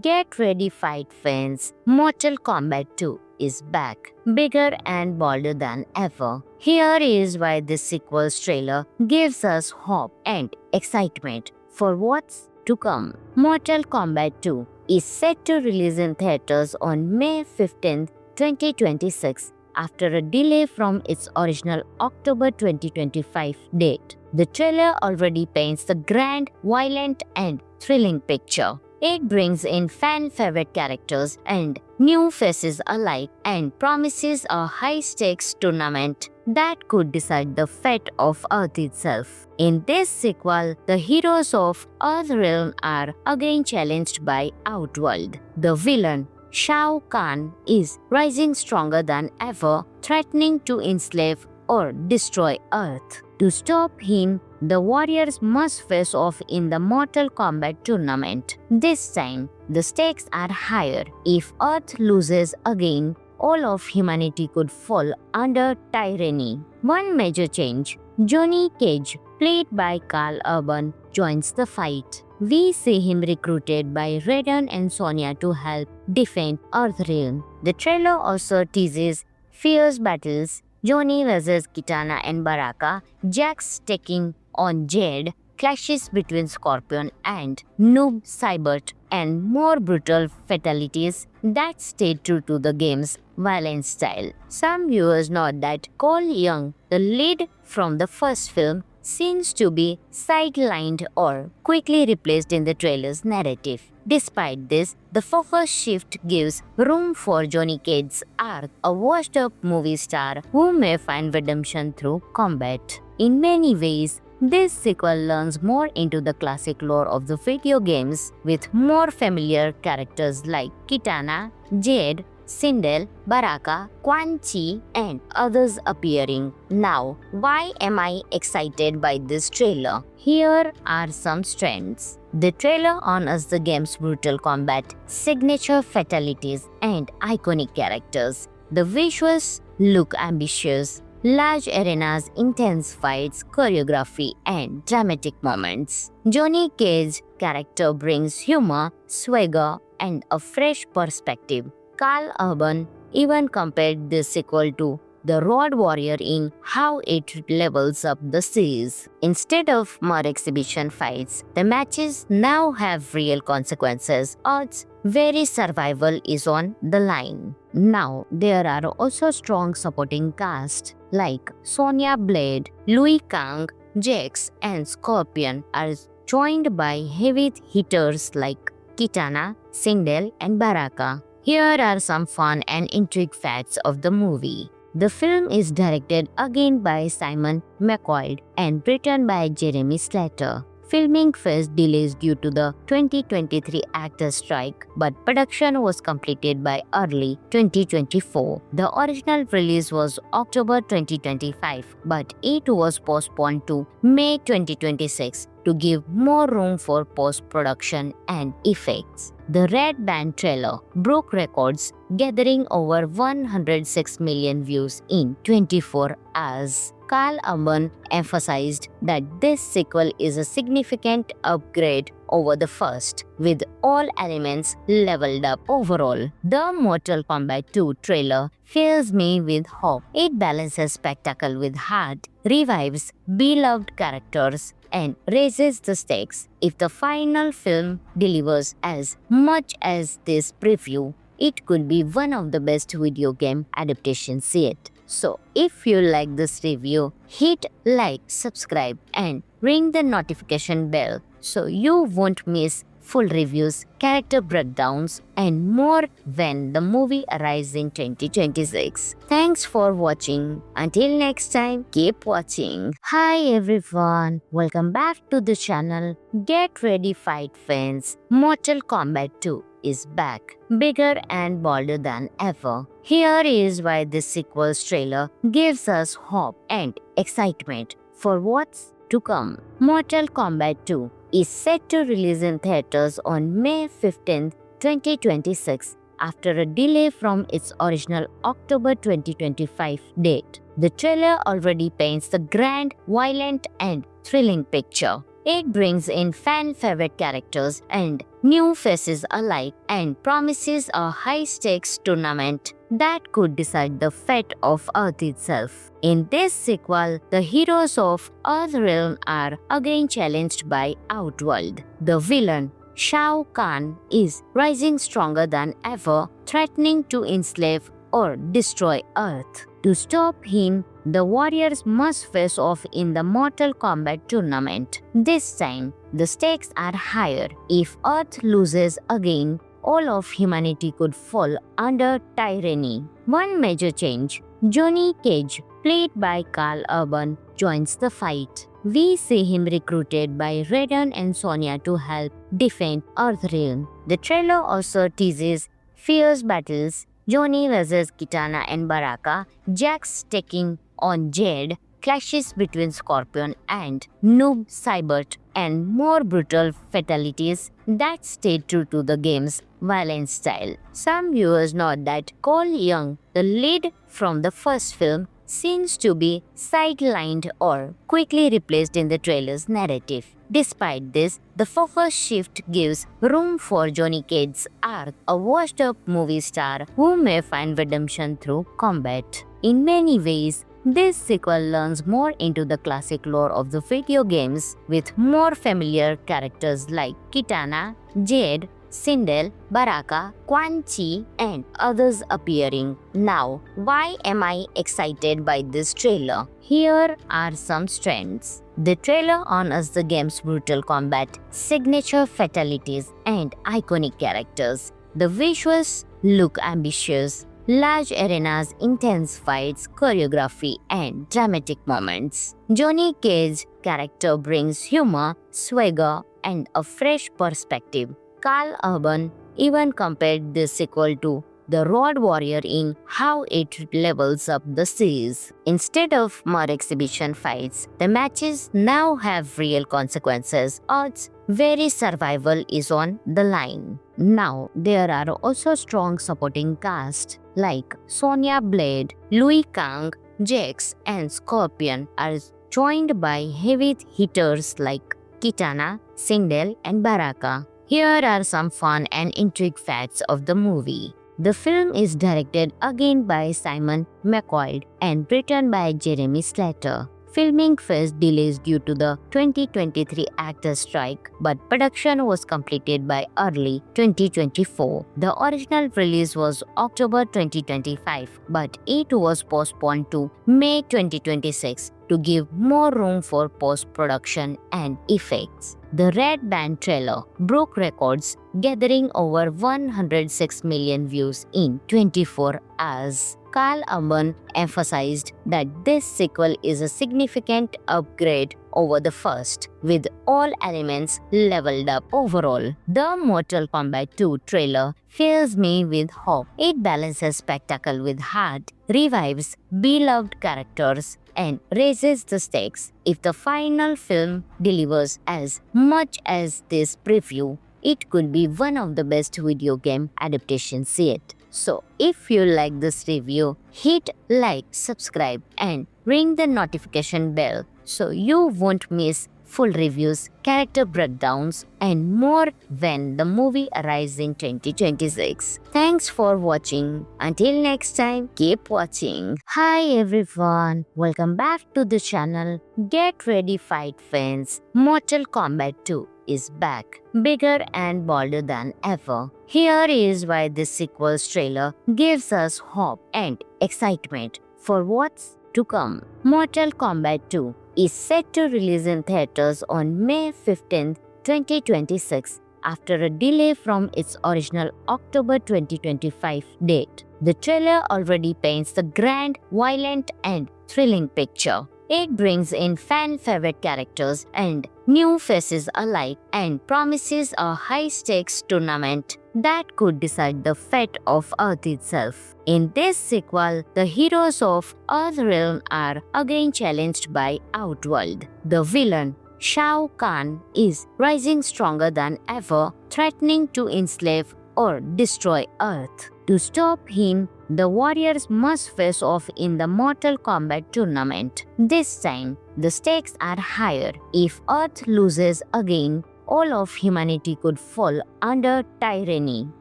Get ready, fight fans. Mortal Kombat 2 is back, bigger and bolder than ever. Here is why this sequel's trailer gives us hope and excitement for what's to come. Mortal Kombat 2 is set to release in theaters on May 15, 2026 after a delay from its original October 2025 date. The trailer already paints the grand, violent, and thrilling picture. It brings in fan-favorite characters and new faces alike and promises a high-stakes tournament that could decide the fate of Earth itself. In this sequel, the heroes of Earthrealm are again challenged by Outworld. The villain, Shao Kahn, is rising stronger than ever, threatening to enslave or destroy Earth. To stop him, the warriors must face off in the Mortal Kombat tournament. This time, the stakes are higher. If Earth loses again, all of humanity could fall under tyranny. One major change: Johnny Cage, played by Karl Urban, joins the fight. We see him recruited by Raiden and Sonya to help defend Earthrealm. The trailer also teases fierce battles: Johnny vs. Kitana and Baraka, Jax taking on Jade, clashes between Scorpion and Noob Saibot, and more brutal fatalities that stay true to the game's violent style. Some viewers note that Cole Young, the lead from the first film, seems to be sidelined or quickly replaced in the trailer's narrative. Despite this, the focus shift gives room for Johnny Cage's arc, a washed-up movie star who may find redemption through combat. In many ways, this sequel learns more into the classic lore of the video games, with more familiar characters like Kitana, Jade, Sindel, Baraka, Quan Chi, and others appearing. Now, why am I excited by this trailer? Here are some strengths. The trailer honors the game's brutal combat, signature fatalities, and iconic characters. The visuals look ambitious. Large arenas, intense fights, choreography, and dramatic moments. Johnny Cage's character brings humor, swagger, and a fresh perspective. Karl Urban even compared this sequel to The Road Warrior in how it levels up the series. Instead of mere exhibition fights, the matches now have real consequences. Earth's very survival is on the line. Now, there are also strong supporting cast like Sonya Blade, Liu Kang, Jax, and Scorpion are joined by heavy hitters like Kitana, Sindel, and Baraka. Here are some fun and intrigue facts of the movie. The film is directed again by Simon McQuoid and written by Jeremy Slater. Filming faced delays due to the 2023 actors' strike, but production was completed by early 2024. The original release was October 2025, but it was postponed to May 2026 to give more room for post-production and effects. The Red Band trailer broke records, gathering over 106 million views in 24 hours. Karl Urban emphasized that this sequel is a significant upgrade over the first, with all elements leveled up overall. The Mortal Kombat 2 trailer fills me with hope. It balances spectacle with heart, revives beloved characters, and raises the stakes. If the final film delivers as much as this preview, it could be one of the best video game adaptations yet. So, if you like this review, hit like, subscribe, and ring the notification bell so you won't miss full reviews, character breakdowns, and more when the movie arrives in 2026. Thanks for watching. Until next time, keep watching. Hi everyone, welcome back to the channel. Get ready, fight fans. Mortal Kombat 2 is back, bigger and bolder than ever. Here is why this sequel's trailer gives us hope and excitement for what's to come. Mortal Kombat 2 is set to release in theaters on May 15, 2026 after a delay from its original October 2025 date. The trailer already paints the grand, violent and thrilling picture. It brings in fan-favorite characters and new faces alike and promises a high-stakes tournament that could decide the fate of Earth itself. In this sequel, the heroes of Earthrealm are again challenged by Outworld. The villain, Shao Kahn, is rising stronger than ever, threatening to enslave or destroy Earth. To stop him, the warriors must face off in the Mortal Kombat tournament. This time, the stakes are higher. If Earth loses again, all of humanity could fall under tyranny. One major change: Johnny Cage, played by Karl Urban, joins the fight. We see him recruited by Raiden and Sonya to help defend Earthrealm. The trailer also teases fierce battles: Johnny vs. Kitana and Baraka, Jax taking on Jade, clashes between Scorpion and Noob Saibot, and more brutal fatalities that stay true to the game's violent style. Some viewers note that Cole Young, the lead from the first film, seems to be sidelined or quickly replaced in the trailer's narrative. Despite this, the focus shift gives room for Johnny Cage's arc, a washed-up movie star who may find redemption through combat. In many ways, this sequel learns more into the classic lore of the video games, with more familiar characters like Kitana, Jade, Sindel, Baraka, Quan Chi, and others appearing. Now, why am I excited by this trailer? Here are some strengths. The trailer honors the game's brutal combat, signature fatalities, and iconic characters. The visuals look ambitious. Large arenas, intense fights, choreography, and dramatic moments. Johnny Cage's character brings humor, swagger, and a fresh perspective. Karl Urban even compared this sequel to The Road Warrior in how it levels up the series. Instead of mere exhibition fights, the matches now have real consequences. Earth's very survival is on the line. Now, there are also strong supporting cast like Sonya Blade, Liu Kang, Jax, and Scorpion are joined by heavy hitters like Kitana, Sindel, and Baraka. Here are some fun and intrigue facts of the movie. The film is directed again by Simon McQuoid and written by Jeremy Slater. Filming faced delays due to the 2023 actors' strike, but production was completed by early 2024. The original release was October 2025, but it was postponed to May 2026 to give more room for post-production and effects. The Red Band trailer broke records, gathering over 106 million views in 24 hours. Karl Urban emphasized that this sequel is a significant upgrade over the first, with all elements leveled up overall. The Mortal Kombat 2 trailer fills me with hope. It balances spectacle with heart, revives beloved characters, and raises the stakes. If the final film delivers as much as this preview, it could be one of the best video game adaptations yet. So, if you like this review, hit like, subscribe, and ring the notification bell so you won't miss full reviews, character breakdowns, and more when the movie arrives in 2026. Thanks for watching. Until next time, keep watching. Hi everyone, welcome back to the channel. Get ready, fight fans. Mortal Kombat 2 is back, bigger and bolder than ever. Here is why this sequel's trailer gives us hope and excitement for what's to come. Mortal Kombat 2 is set to release in theaters on May 15, 2026 after a delay from its original October 2025 date. The trailer already paints the grand, violent and thrilling picture. It brings in fan-favorite characters and new faces alike and promises a high-stakes tournament that could decide the fate of Earth itself. In this sequel, the heroes of Earthrealm are again challenged by Outworld. The villain, Shao Kahn, is rising stronger than ever, threatening to enslave or destroy Earth. To stop him, the warriors must face off in the Mortal Kombat tournament. This time, the stakes are higher. If Earth loses again, all of humanity could fall under tyranny.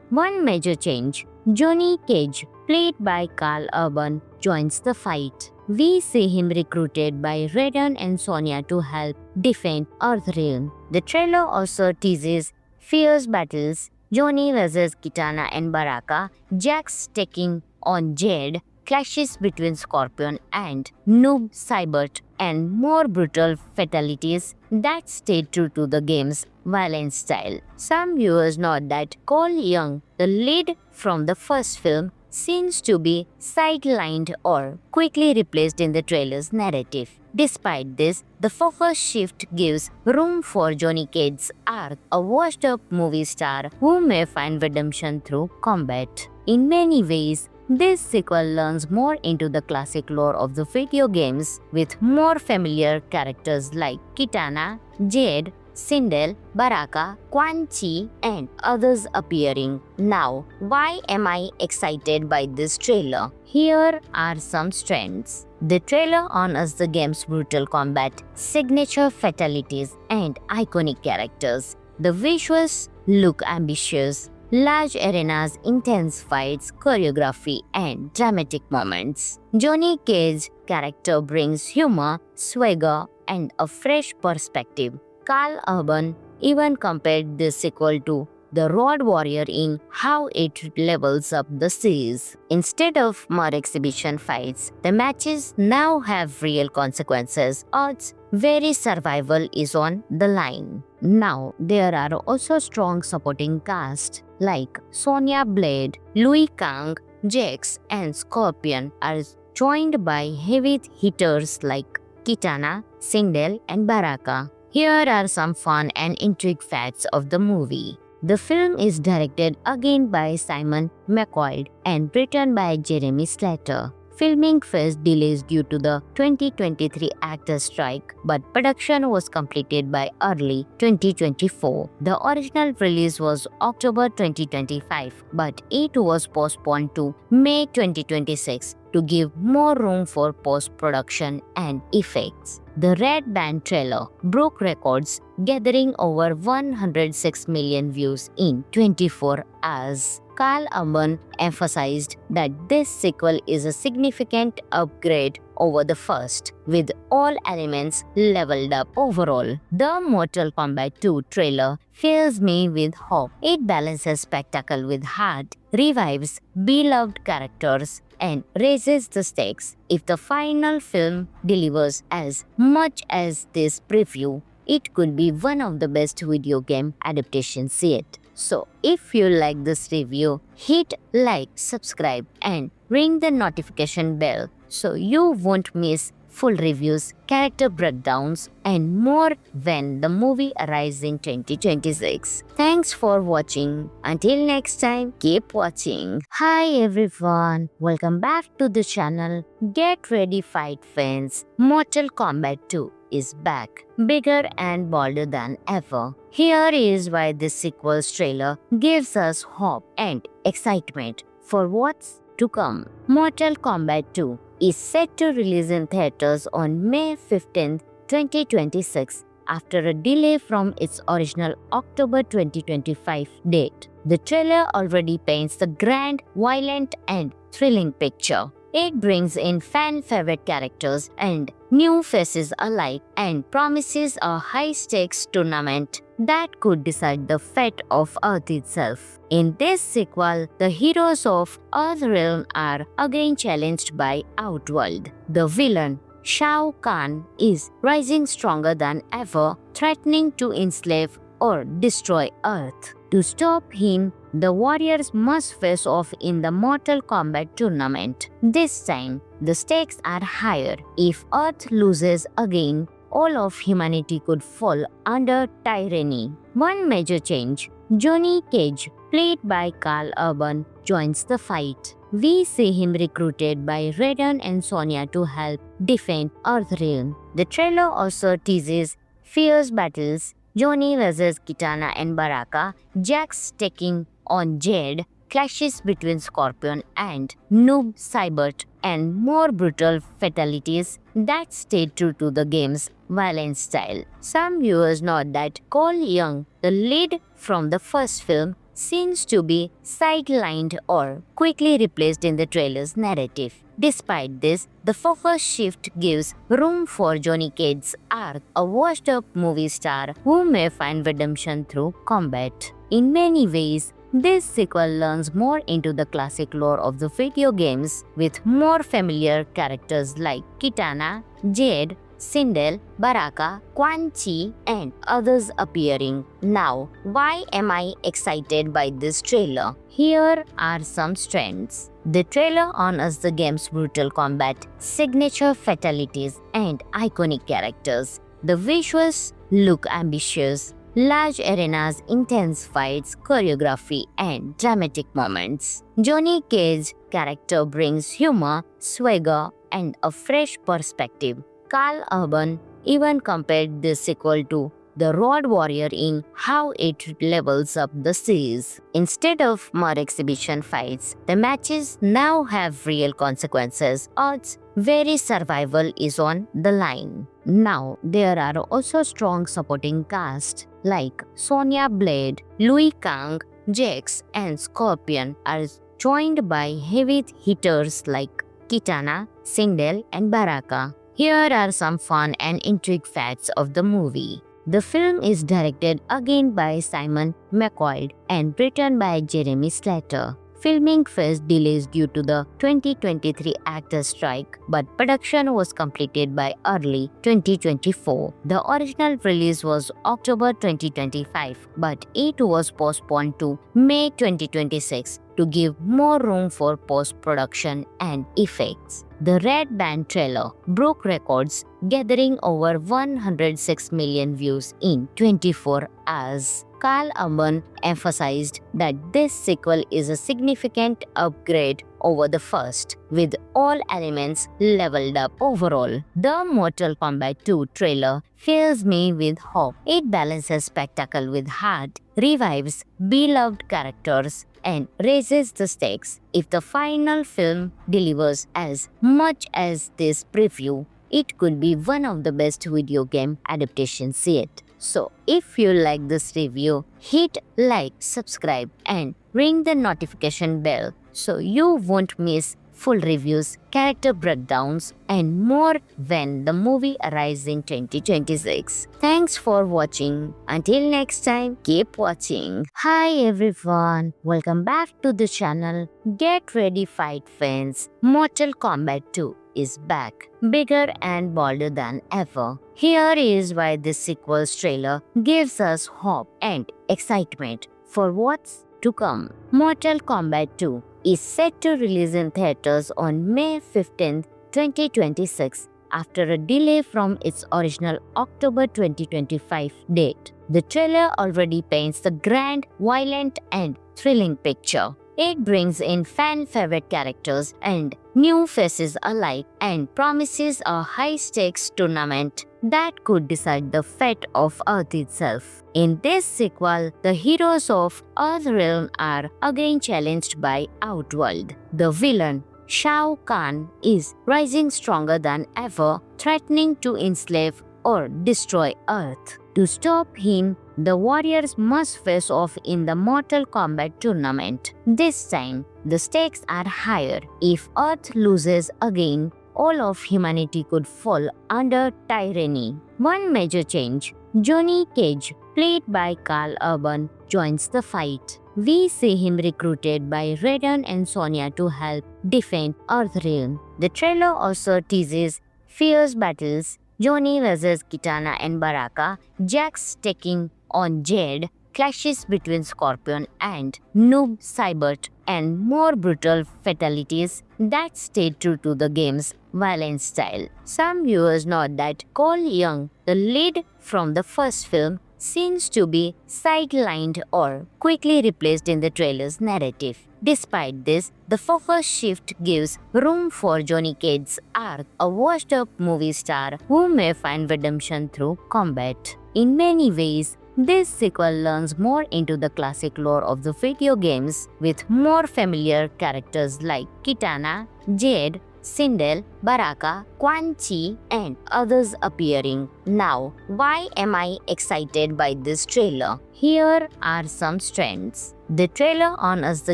One major change: Johnny Cage, played by Karl Urban, joins the fight. We see him recruited by Raiden and Sonya to help defend Earthrealm. The trailer also teases fierce battles: Johnny vs. Kitana and Baraka, Jax taking on Jade, clashes between Scorpion and Noob Saibot, and more brutal fatalities that stay true to the game's violent style. Some viewers note that Cole Young, the lead from the first film, seems to be sidelined or quickly replaced in the trailer's narrative. Despite this, the focus shift gives room for Johnny Cage's arc, a washed-up movie star who may find redemption through combat. In many ways, this sequel learns more into the classic lore of the video games, with more familiar characters like Kitana, Jade, Sindel, Baraka, Quan Chi, and others appearing. Now, why am I excited by this trailer? Here are some strengths. The trailer honors the game's brutal combat, signature fatalities, and iconic characters. The visuals look ambitious. Large arenas, intense fights, choreography, and dramatic moments. Johnny Cage's character brings humor, swagger, and a fresh perspective. Karl Urban even compared this sequel to The Road Warrior in how it levels up the series. Instead of mere exhibition fights, the matches now have real consequences. Earth's very survival is on the line. Now, there are also strong supporting cast like Sonya Blade, Liu Kang, Jax, and Scorpion are joined by heavy hitters like Kitana, Sindel, and Baraka. Here are some fun and intrigue facts of the movie. The film is directed again by Simon McQuoid and written by Jeremy Slater. Filming faced delays due to the 2023 actors' strike, but production was completed by early 2024. The original release was October 2025, but it was postponed to May 2026 to give more room for post-production and effects. The Red Band trailer broke records, gathering over 106 million views in 24 hours. Karl Urban emphasized that this sequel is a significant upgrade over the first, with all elements leveled up overall. The Mortal Kombat 2 trailer fills me with hope. It balances spectacle with heart, revives beloved characters, and raises the stakes. If the final film delivers as much as this preview, it could be one of the best video game adaptations yet. So, if you like this review, hit like, subscribe, and ring the notification bell so you won't miss full reviews, character breakdowns, and more when the movie arrives in 2026. Thanks for watching. Until next time, keep watching. Hi everyone, welcome back to the channel. Get ready, fight fans. Mortal Kombat 2 is back, bigger and bolder than ever. Here is why this sequel's trailer gives us hope and excitement for what's to come. Mortal Kombat 2 is set to release in theaters on May 15, 2026 after a delay from its original October 2025 date. The trailer already paints the grand, violent, and thrilling picture. It brings in fan-favorite characters and new faces alike and promises a high-stakes tournament that could decide the fate of Earth itself. In this sequel, the heroes of Earthrealm are again challenged by Outworld. The villain, Shao Kahn, is rising stronger than ever, threatening to enslave or destroy Earth. To stop him, the warriors must face off in the Mortal Kombat tournament. This time, the stakes are higher. If Earth loses again, all of humanity could fall under tyranny. One major change: Johnny Cage, played by Karl Urban, joins the fight. We see him recruited by Raiden and Sonya to help defend Earthrealm. The trailer also teases fierce battles: Johnny vs. Kitana and Baraka, Jax taking on Jade, clashes between Scorpion and Noob Saibot, and more brutal fatalities that stay true to the game's violent style. Some viewers note that Cole Young, the lead from the first film, seems to be sidelined or quickly replaced in the trailer's narrative. Despite this, the focus shift gives room for Johnny Cage's arc, a washed-up movie star who may find redemption through combat. In many ways, this sequel learns more into the classic lore of the video games, with more familiar characters like Kitana, Jade, Sindel, Baraka, Quan Chi, and others appearing. Now, why am I excited by this trailer? Here are some strengths. The trailer honors the game's brutal combat, signature fatalities, and iconic characters. The visuals look ambitious. Large arenas, intense fights, choreography, and dramatic moments. Johnny Cage's character brings humor, swagger, and a fresh perspective. Karl Urban even compared this sequel to The Road Warrior in how it levels up the series. Instead of mere exhibition fights, the matches now have real consequences. Earth's very survival is on the line. Now, there are also strong supporting cast like Sonya Blade, Liu Kang, Jax, and Scorpion are joined by heavy hitters like Kitana, Sindel, and Baraka. Here are some fun and intrigue facts of the movie. The film is directed again by Simon McQuoid and written by Jeremy Slater. Filming faced delays due to the 2023 actors' strike, but production was completed by early 2024. The original release was October 2025, but it was postponed to May 2026 to give more room for post-production and effects. The Red Band trailer broke records, gathering over 106 million views in 24 hours. Karl Urban emphasized that this sequel is a significant upgrade over the first, with all elements leveled up overall. The Mortal Kombat 2 trailer fills me with hope. It balances spectacle with heart, revives beloved characters, and raises the stakes. If the final film delivers as much as this preview, it could be one of the best video game adaptations yet. So, if you like this review, hit like, subscribe, and ring the notification bell so you won't miss full reviews, character breakdowns, and more when the movie arrives in 2026. Thanks for watching. Until next time, keep watching. Hi everyone, welcome back to the channel. Get ready, fight fans. Mortal Kombat 2 is back, bigger and bolder than ever. Here is why this sequel's trailer gives us hope and excitement for what's to come. Mortal Kombat 2 is set to release in theaters on May 15, 2026 after a delay from its original October 2025 date. The trailer already paints the grand, violent, and thrilling picture. It brings in fan-favorite characters and new faces alike and promises a high-stakes tournament that could decide the fate of Earth itself. In this sequel, the heroes of Earthrealm are again challenged by Outworld. The villain, Shao Kahn, is rising stronger than ever, threatening to enslave or destroy Earth. To stop him, the warriors must face off in the Mortal Kombat tournament. This time, the stakes are higher. If Earth loses again, all of humanity could fall under tyranny. One major change: Johnny Cage, played by Karl Urban, joins the fight. We see him recruited by Raiden and Sonya to help defend Earthrealm. The trailer also teases fierce battles: Johnny vs. Kitana and Baraka, Jax taking on Jade, clashes between Scorpion and Noob Saibot, and more brutal fatalities that stay true to the game's violent style. Some viewers note that Cole Young, the lead from the first film, seems to be sidelined or quickly replaced in the trailer's narrative. Despite this, the focus shift gives room for Johnny Cage's arc, a washed-up movie star who may find redemption through combat. In many ways, this sequel learns more into the classic lore of the video games, with more familiar characters like Kitana, Jade, Sindel, Baraka, Quan Chi, and others appearing. Now, why am I excited by this trailer? Here are some strengths. The trailer honors the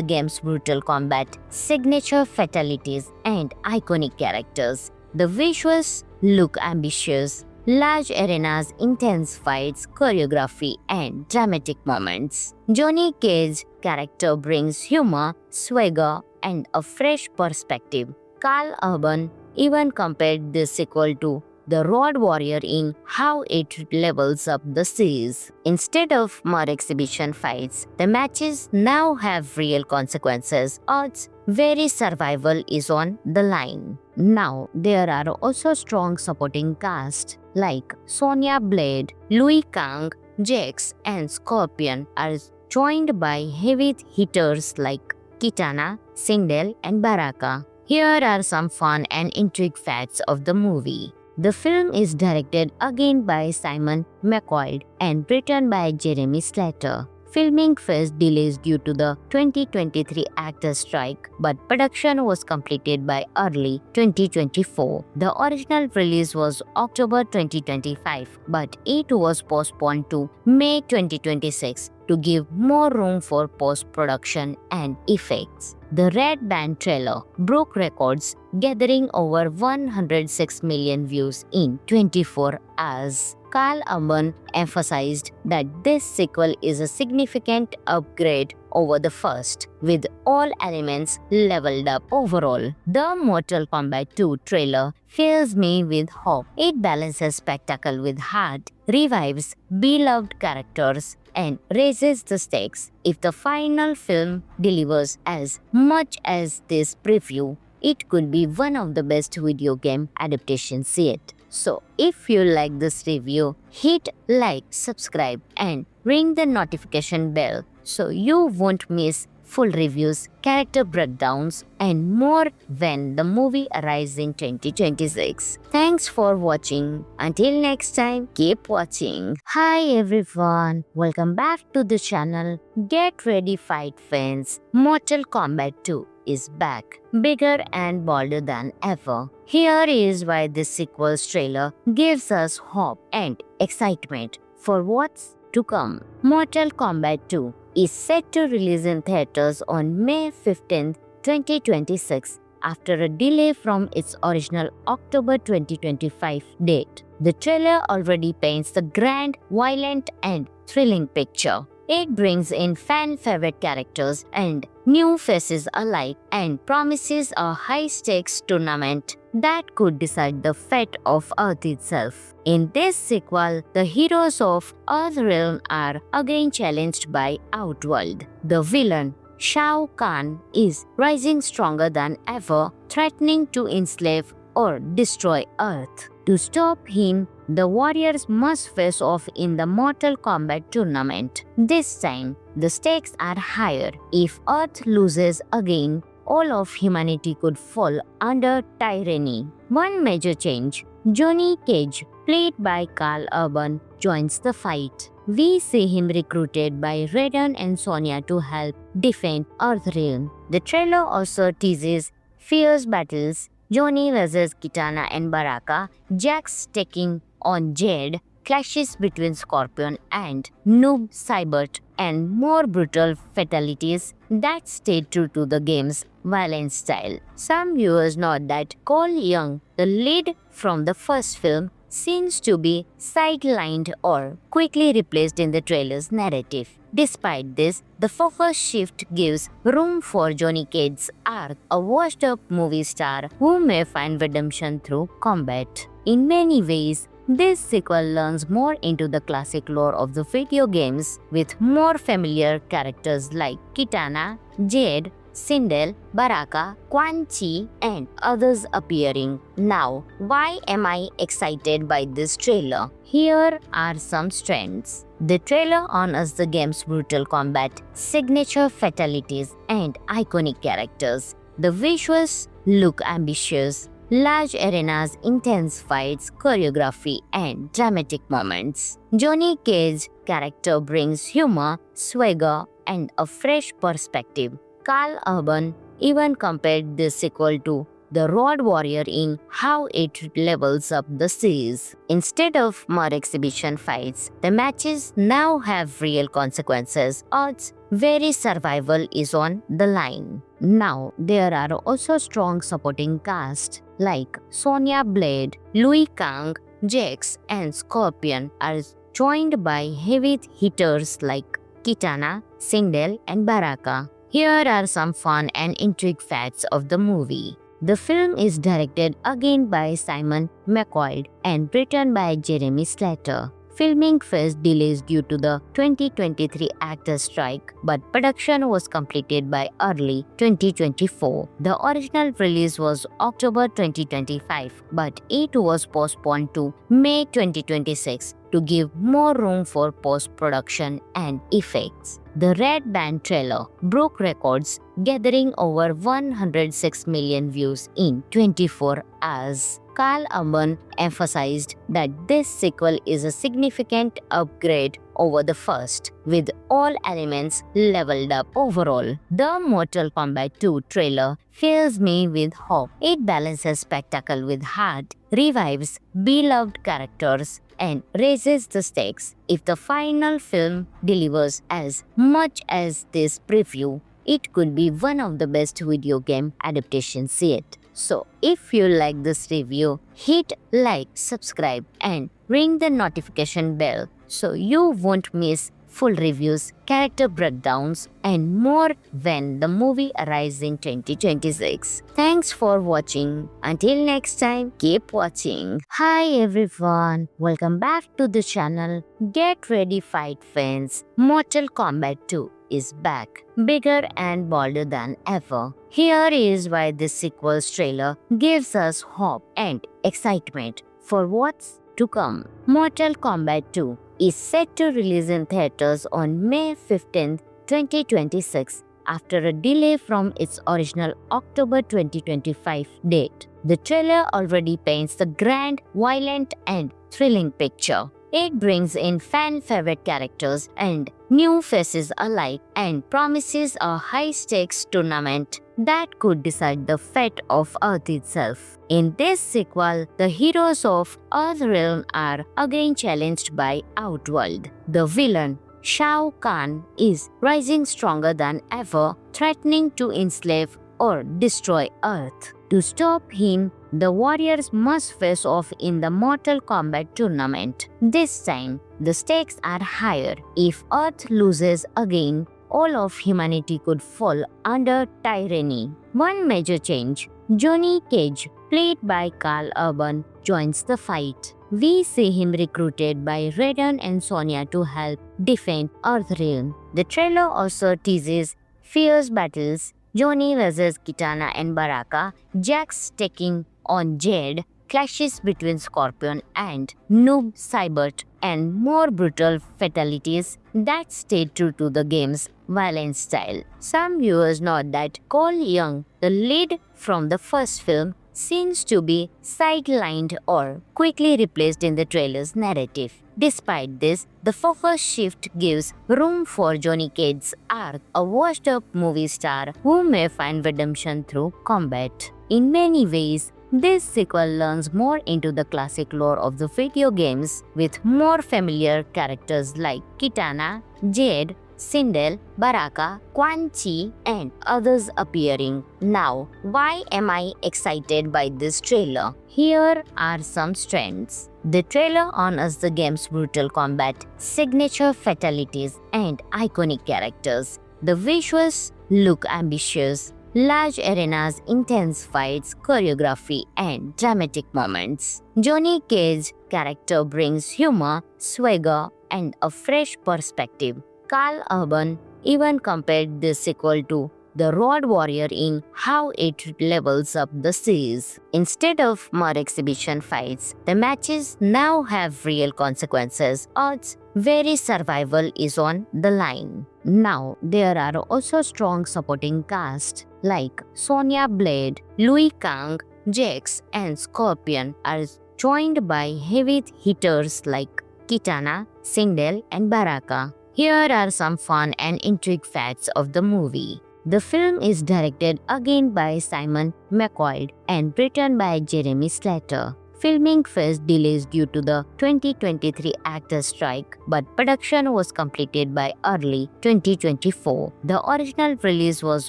game's brutal combat, signature fatalities, and iconic characters. The visuals look ambitious: large arenas, intense fights, choreography, and dramatic moments. Johnny Cage's character brings humor, swagger, and a fresh perspective. Karl Urban even compared this sequel to The Road Warrior in how it levels up the series. Instead of mere exhibition fights, the matches now have real consequences. Earth's very survival is on the line. Now, there are also strong supporting cast like Sonya Blade, Liu Kang, Jax, and Scorpion are joined by heavy hitters like Kitana, Sindel, and Baraka. Here are some fun and intrigue facts of the movie. The film is directed again by Simon McQuoid and written by Jeremy Slater. Filming faced delays due to the 2023 actors' strike, but production was completed by early 2024. The original release was October 2025, but it was postponed to May 2026 to give more room for post-production and effects. The Red Band trailer broke records, gathering over 106 million views in 24 hours. Karl Urban emphasized that this sequel is a significant upgrade over the first, with all elements leveled up. Overall, the Mortal Kombat 2 trailer fills me with hope. It balances spectacle with heart, revives beloved characters, and raises the stakes. If the final film delivers as much as this preview, it could be one of the best video game adaptations yet. So, if you like this review, hit like, subscribe, and ring the notification bell so you won't miss full reviews, character breakdowns, and more when the movie arrives in 2026. Thanks for watching. Until next time, keep watching. Hi everyone, welcome back to the channel. Get ready, fight fans. Mortal Kombat 2 is back, bigger and bolder than ever. Here is why this sequel's trailer gives us hope and excitement for what's to come. Mortal Kombat 2 is set to release in theaters on May 15, 2026 after a delay from its original October 2025 date. The trailer already paints the grand, violent, and thrilling picture. It brings in fan-favorite characters and new faces alike and promises a high-stakes tournament that could decide the fate of Earth itself. In this sequel, the heroes of Earthrealm are again challenged by Outworld. The villain, Shao Kahn, is rising stronger than ever, threatening to enslave or destroy Earth. To stop him, the warriors must face off in the Mortal Kombat tournament. This time, the stakes are higher. If Earth loses again, all of humanity could fall under tyranny. One major change: Johnny Cage, played by Karl Urban, joins the fight. We see him recruited by Raiden and Sonya to help defend Earthrealm. The trailer also teases fierce battles: Johnny vs. Kitana and Baraka, Jax taking on Jade, clashes between Scorpion and Noob Saibot, and more brutal fatalities that stay true to the game's violent style. Some viewers note that Cole Young, the lead from the first film, seems to be sidelined or quickly replaced in the trailer's narrative. Despite this, the focus shift gives room for Johnny Cage's arc, a washed-up movie star who may find redemption through combat. In many ways, this sequel learns more into the classic lore of the video games, with more familiar characters like Kitana, Jade, Sindel, Baraka, Quan Chi, and others appearing. Now, why am I excited by this trailer? Here are some strengths. The trailer honors the game's brutal combat, signature fatalities, and iconic characters. The visuals look ambitious. Large arenas, intense fights, choreography, and dramatic moments. Johnny Cage's character brings humor, swagger, and a fresh perspective. Carl Urban even compared this sequel to The Road Warrior in how it levels up the series. Instead of mere exhibition fights, the matches now have real consequences. Odds very survival is on the line. Now, there are also strong supporting cast like Sonya Blade, Louis Kang, Jax, and Scorpion are joined by heavy hitters like Kitana, Sindel, and Baraka. Here are some fun and intrigue facts of the movie. The film is directed again by Simon McQuoid and written by Jeremy Slater. Filming faced delays due to the 2023 actors' strike, but production was completed by early 2024. The original release was October 2025, but it was postponed to May 2026 to give more room for post-production and effects. The Red Band trailer broke records, gathering over 106 million views in 24 hours. Carl Urban emphasized that this sequel is a significant upgrade over the first, with all elements leveled up overall. The Mortal Kombat 2 trailer fills me with hope. It balances spectacle with heart, revives beloved characters, and raises the stakes. If the final film delivers as much as this preview, it could be one of the best video game adaptations yet. So, if you like this review, hit like, subscribe, and ring the notification bell so you won't miss full reviews, character breakdowns, and more when the movie arrives in 2026. Thanks for watching. Until next time, keep watching. Hi everyone, welcome back to the channel. Get ready, fight fans. Mortal Kombat 2 is back, bigger and bolder than ever. Here is why this sequel's trailer gives us hope and excitement for what's to come. Mortal Kombat 2 is set to release in theaters on May 15, 2026 after a delay from its original October 2025 date. The trailer already paints the grand, violent, and thrilling picture. It brings in fan-favorite characters and new faces alike and promises a high-stakes tournament that could decide the fate of Earth itself. In this sequel, the heroes of Earthrealm are again challenged by Outworld. The villain, Shao Kahn, is rising stronger than ever, threatening to enslave or destroy Earth. To stop him, the warriors must face off in the Mortal Kombat tournament. This time, the stakes are higher. If Earth loses again, all of humanity could fall under tyranny. One major change: Johnny Cage, played by Carl Urban, joins the fight. We see him recruited by Raiden and Sonya to help defend Earthrealm. The trailer also teases fierce battles: Johnny vs. Kitana and Baraka, Jax taking on Jade, clashes between Scorpion and Noob Saibot, and more brutal fatalities that stay true to the game's violent style. Some viewers note that Cole Young, the lead from the first film, seems to be sidelined or quickly replaced in the trailer's narrative. Despite this, the focus shift gives room for Johnny Cage's arc, a washed-up movie star who may find redemption through combat. In many ways, This sequel learns more into the classic lore of the video games with more familiar characters like Kitana, Jade, Sindel, Baraka, Quan Chi, and others appearing. Now, why am I excited by this trailer? Here are some strengths. The trailer honors the game's brutal combat, signature fatalities, and iconic characters. The visuals look ambitious. Large arenas, intense fights, choreography, and dramatic moments. Johnny Cage's character brings humor, swagger, and a fresh perspective. Carl Urban even compared this sequel to The Road Warrior in how it levels up the seas. Instead of mere exhibition fights, the matches now have real consequences. Odds very survival is on the line. Now, there are also strong supporting cast like Sonya Blade, Louis Kang, Jax, and Scorpion are joined by heavy hitters like Kitana, Sindel, and Baraka. Here are some fun and intrigue facts of the movie. The film is directed again by Simon McQuoid and written by Jeremy Slater. Filming faced delays due to the 2023 actors' strike, but production was completed by early 2024. The original release was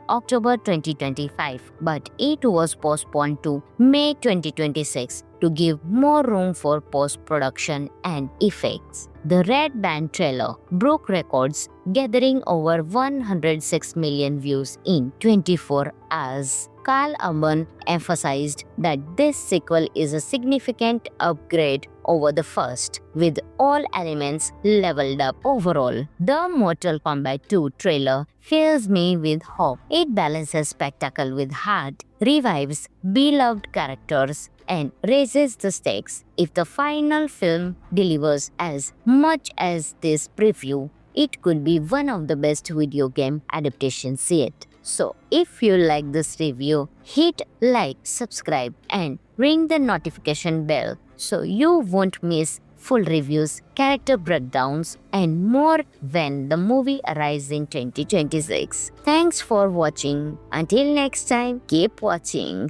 October 2025, but it was postponed to May 2026 to give more room for post-production and effects. The Red Band trailer broke records, gathering over 106 million views in 24 hours. Carl Urban emphasized that this sequel is a significant upgrade over the first, with all elements leveled up overall. The Mortal Kombat 2 trailer fills me with hope. It balances spectacle with heart, revives beloved characters, and raises the stakes. If the final film delivers as much as this preview, it could be one of the best video game adaptations yet. So, if you like this review, hit like, subscribe, and ring the notification bell so you won't miss full reviews, character breakdowns, and more when the movie arrives in 2026. Thanks for watching. Until next time, keep watching.